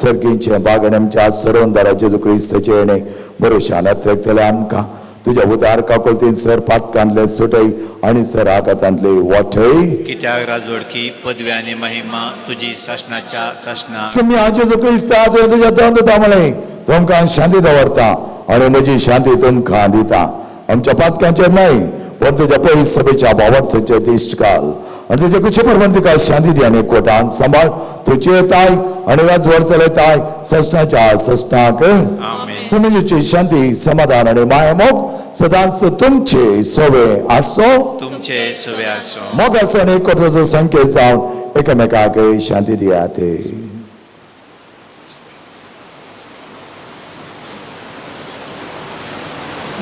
सर्गींचे बागणे आमच्या सरोंदारा जेजू क्रिस्ताचे येणे भरोशान त्रेकतले आमकां तुझ्या उदार काकुळतीन सर पातकांतले सुटय आणि सर आघातांतले वाटय. कित्याक राजवडकी पदवी आनी महिमा तुजी शासनाच्या शासना. तुम्ही आज जेजू क्रिस्ता तुझ्या दोन म्हणे तुमकां शांती दवरता आणि म्हजी शांती तुमकां दिता. आमच्या पातकांचेर नाही पण तुझ्या पयस सभेच्या भावार्थाचे दिश्ट घाल आणि तुझ्या कुशे परमान तिका शांती दी आणि कोटान सांबाळ. तुझे ताय आणि राजवर चलयताय सष्टाच्या सष्टाक. समेजीची शांती समाधान आणि मायमोग सदांच तुमचे सोवे आसो. तुमचे सोवे आसो. मोग आसो आणि एकवटाचो संकेत जावन एकामेकाक शांती दियात.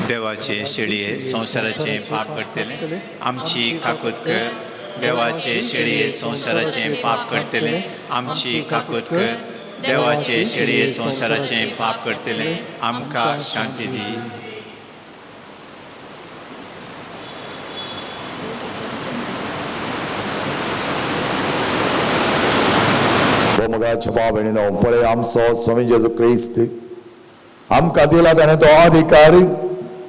देवाचे शेळये संसाराचे पाप करतले आमची काकूत कर. देवाचे शेळये संसाराचे पाप करतले आमची काकूत कर. देवाचे शेळये संसाराचे पाप करतले आमकां शांती दी. मोगाच्या भावणीनो पळय आमचो स्वामी जेजू क्रिस्त आमकां दिला ताणें तो अधिकारी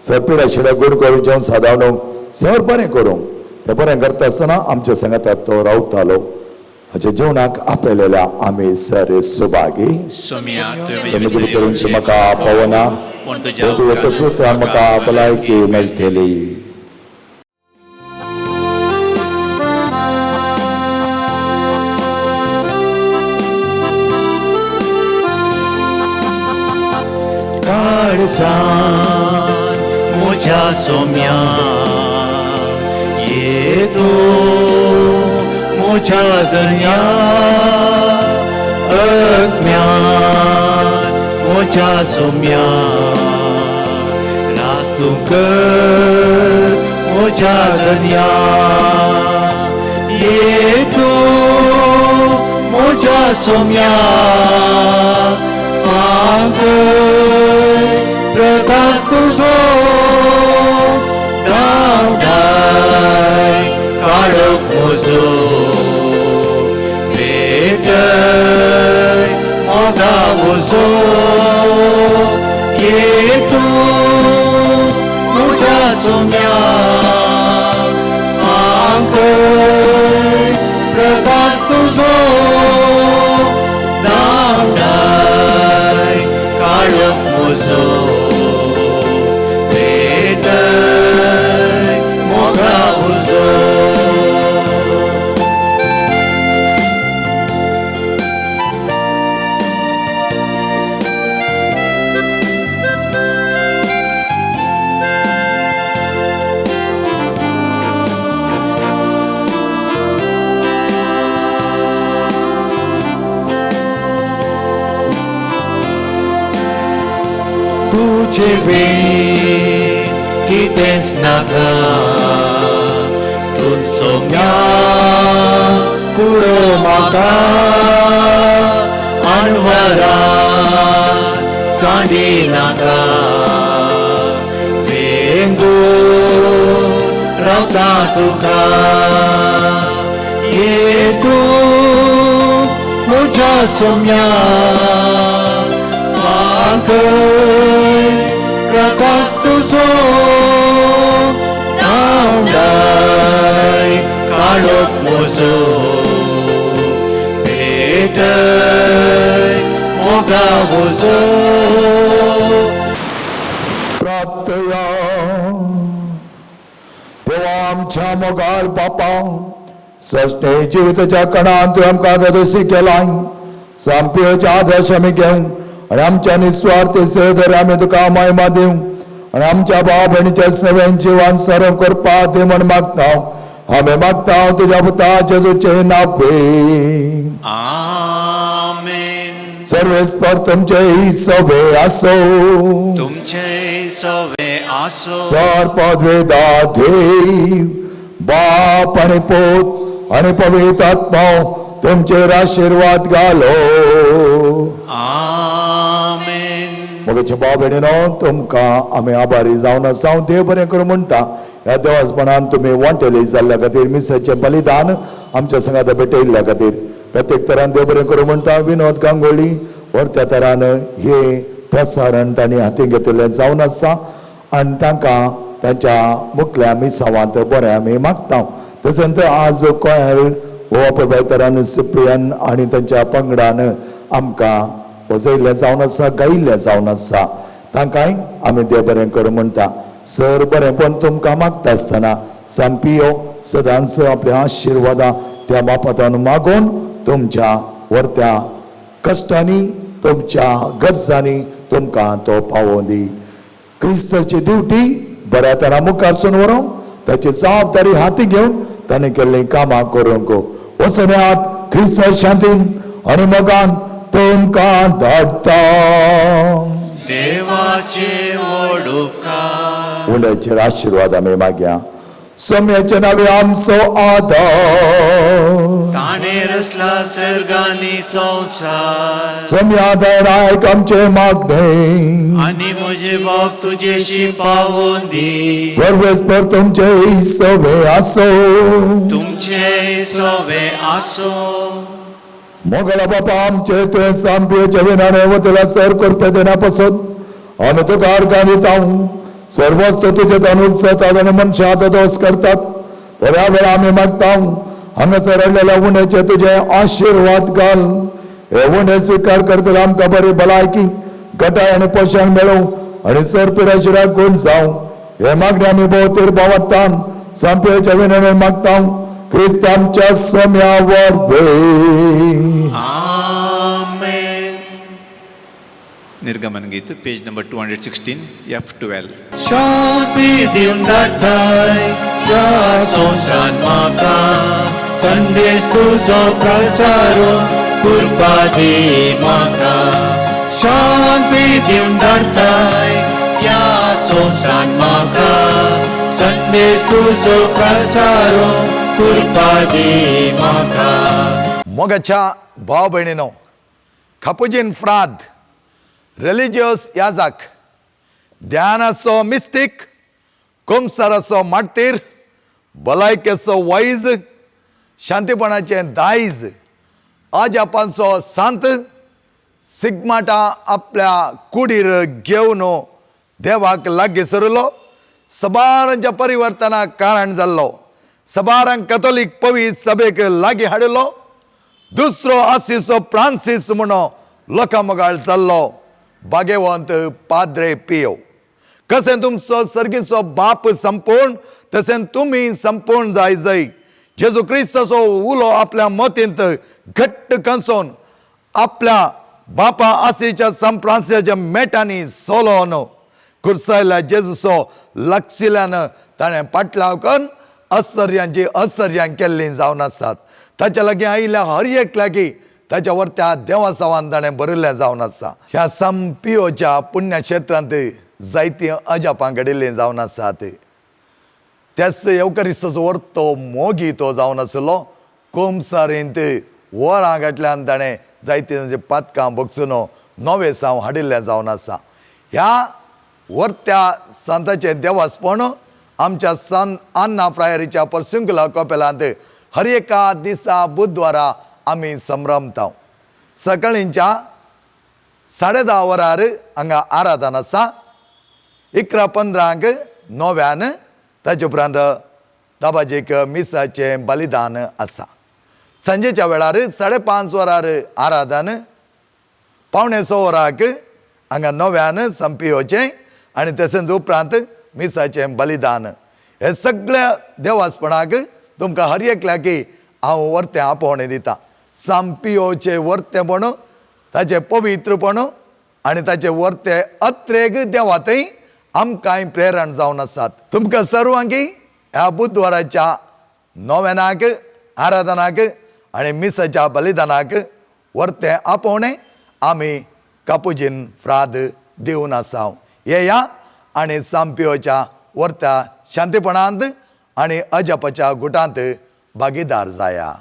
सर पिडा शिड्या गोड करून जेवन सादावणूक सर बरें करूंक ते बरें करता आसतना आमच्या संगताक तो रावतालो. हाच्या जेवणाक आपयलेल्या आमी सर सुभागी. सोम्या तुमी भितरूनची म्हाका पवना पूण तुज्या कसुत्रान म्हाका भलायकी मेळटली. काळजान म्हज्या सोम्या येतो म्हज्या दर्या अज्ञान म्हज्या सोम्या रास तूं कर म्हज्या दर्या येतो म्हज्या सोम्या प्रकाश तुझो धांवडाय काळोख म्हजो भेटय मोगा म्हजो ये तूं म्हज्या सोम्या प्रकाश तुझो धांवडाय म्हजो भेटय मोगा उजो तुझे बीन कितेंच नाका तुजो म्यान पुरो म्हाका अनवरान सांडी नाका भेंगून रावता तुका ये तूं म्हज्या सोम्या प्रकाश तुझो नावडाय काळोख म्हजो भेटय मोगा उजो प्रार्थया देवा आमच्या मोगाळ बापा सष्टे जिविताच्या कणांत तुवें आमकां दरसी केलाय सांपयोचे आदर्श आमी घेवं आणि आमच्या निस्वार्थ सेवेर आमी तुका महिमा दिवं आणि आमच्या भाव भयणीच्या सेवेन जिवन सर्व करपा ते म्हण मागता आमी मागता तुझ्या पुता जेजूचे नांवे आमेन. सर्वेस्पर तुमचे ही सोबे आसो तुमचे सोवे आसो सर पदवेदा देव बाप आणि पोत आणि पवित्र आत्मा तुमचेर आशीर्वाद घालो आमेन. मोगेचे भाव भयणीनो तुमकां आमी आभारी जावन आसा देव बरें करूं म्हणटा ह्या देवासपणान तुमी वांटेली जाल्ल्या खातीर मिसाचें बलिदान आमच्या संगात भेटयल्ल्या खातीर प्रत्येक तरान देव बरें करूं म्हणटा विनोद गांगोळी व्हरत्या तरान हे प्रसारण तांणी हातीन घेतिल्लें जावन आसा आनी तांकां तांच्या मुखल्या मिसावांत बरें आमी मागता तशेंच आज कोयर हो तरान सिप्रियन आनी तांच्या पंगडान आमकां वजयल्लें जावन आसा गायिल्लें जावन आसा तांकांय आमी देव बरें करूं म्हणटा सर बरेंपण तुमकां मागता आसतना सांपियो सदांच आपल्या आशिर्वादा त्या बापातान मागून तुमच्या व्हरत्या कश्टांनी तुमच्या गरजांनी तुमकां तो पावोवन दी क्रिस्ताची ड्युटी बऱ्या तरा मुखारसून व्हरोंक ताची जबाबदारी हाती घेवन ताणें केल्लीं कामां करूंक वचन्यांत क्रिस्त शांतीन आनी मोगान तुमकां धाडटा देवाचे व्हड उपकार उंड्याचेर आशिर्वाद आमी मागया सोम्याचे नांवे आमचो आदार ताणे रचला सर्गांनी संवसार सोम्या आदार आयक आमचे मागणे आनी म्हजे भोग तुजेशी पावोवन दी सर्वेस्पर तुमचे ही सोबे आसो तुमचे सोवे आसो मोगला बापा आमचे तुवें सांपियोचे विनाणे वतला सर करपे देना पासून आमी तुका अर्गां दिता सर्वस्त तुजे तांदूळ जातात आनी मनशां दोस करतात तर ह्या वेळा आमी मागता हांगासर हाडलेल्या उंड्याचे तुजे आशिर्वाद घाल हे उंडे स्विकार करतले आमकां बरी भलायकी गटाय आनी पोशाक मेळोव आनी सर पिराशिराक गूण जावं हे मागणी आमी भोवतेर भावार्थान सांपियोच्या विनवणे मागता क्रिस्त आमच्या सोम्या वरवीं आमेन. निर्गमन गीत पेज नंबर 216 F12. शांती दिवन धाडटाय ह्या संवसारांत म्हाका संदेश तुजो प्रसारो करपा दी म्हाका शांती दिवन धाडटाय ह्या संवसारांत म्हाका संदेश तुजो प्रसारो करपा दी म्हाका मोगाच्या भाव भयणीनो खापुजीन फ्राद रिलिजियस याजक ध्यानाचो मिस्टीक कुमसाराचो मार्तीर भलायकेचो वाईज शांतीपणाचे दायज आजापांचो सांत सिग्माटा आपल्या कुडीर घेवन देवाक लागीं सरलो सबारांच्या परिवर्तनाक कारण जाल्लो सबारांक कॅथोलीक पवित्र सभेक लागीं हाडलो दुसरो आसिसो फ्रांसीस म्हणून लोकांमोगाळ जाल्लो भाग्यवंत पाद्रे पियो. कशें तुमचो सर्गीचो बाप संपूर्ण तशें तुमी संपूर्ण जाय. जेजू क्रिस्ताचो उलो आपल्या मतींत घट्ट कसोन आपल्या बापा आसीच्या संप्रांसाच्या मेटांनी सोलोन खुर्सायला जेजूचो लक्षिल्यान ताणें पाटलाव करून आश्चर्यां केल्लीं जावन आसात. ताच्या लागीं आयिल्ल्या हर एक लागीं ताच्या वर्त्या देवा सवान ताणें बरयल्लें जावन आसा. ह्या संपियोच्या पुण्यक्षेत्रांत जायतीं अजापां घडिल्लीं जावन आसात. त्याच येवकारिस्ताचो वर्तो मोगी तो जावन आसलो. कोमसारींत वरां गांठल्यान ताणें जायतीं पातकां बगसून नवे साव हाडिल्लें जावन आसा. ह्या वर्त्या संतांचें देवासपण आमच्या आन्ना फ्रायरीच्या पर्सुंकुला कपेलांत हर एका दिसा बुधवारा आमी संभ्रमता. सकाळींच्या 10:30 वरार हांगा आराधना आसा. 11:15 9 ताचे उपरांत दाबाजेक मिसाचें बलिदान आसा. सांजेच्या वेळार 5:30 वरार आराधन. 5:45 वराक हांगा 9 संपियोचें आनी तशेंच उपरांत मिसाचें बलिदान. हे सगळ्या देवासपणाक तुमकां हर एक लागीं हांव वर्तें आपोवणें दितां. संपियोचें वर्तेपण ताचें पवित्रपण आनी ताचें वर्तें अत्रेक देवातय आमकांय प्रेरण जावन आसात. तुमकां सर्वांकी ह्या बुधवाराच्या 9 आराधनाक आनी मिसाच्या बलिदानाक वर्तें आपोवणें आमी कापुजीन फ्राद दिवन आसा. येया आनी संपियोच्या वर्त्या शांतीपणांत आनी अजपाच्या गुटांत भागीदार जाया.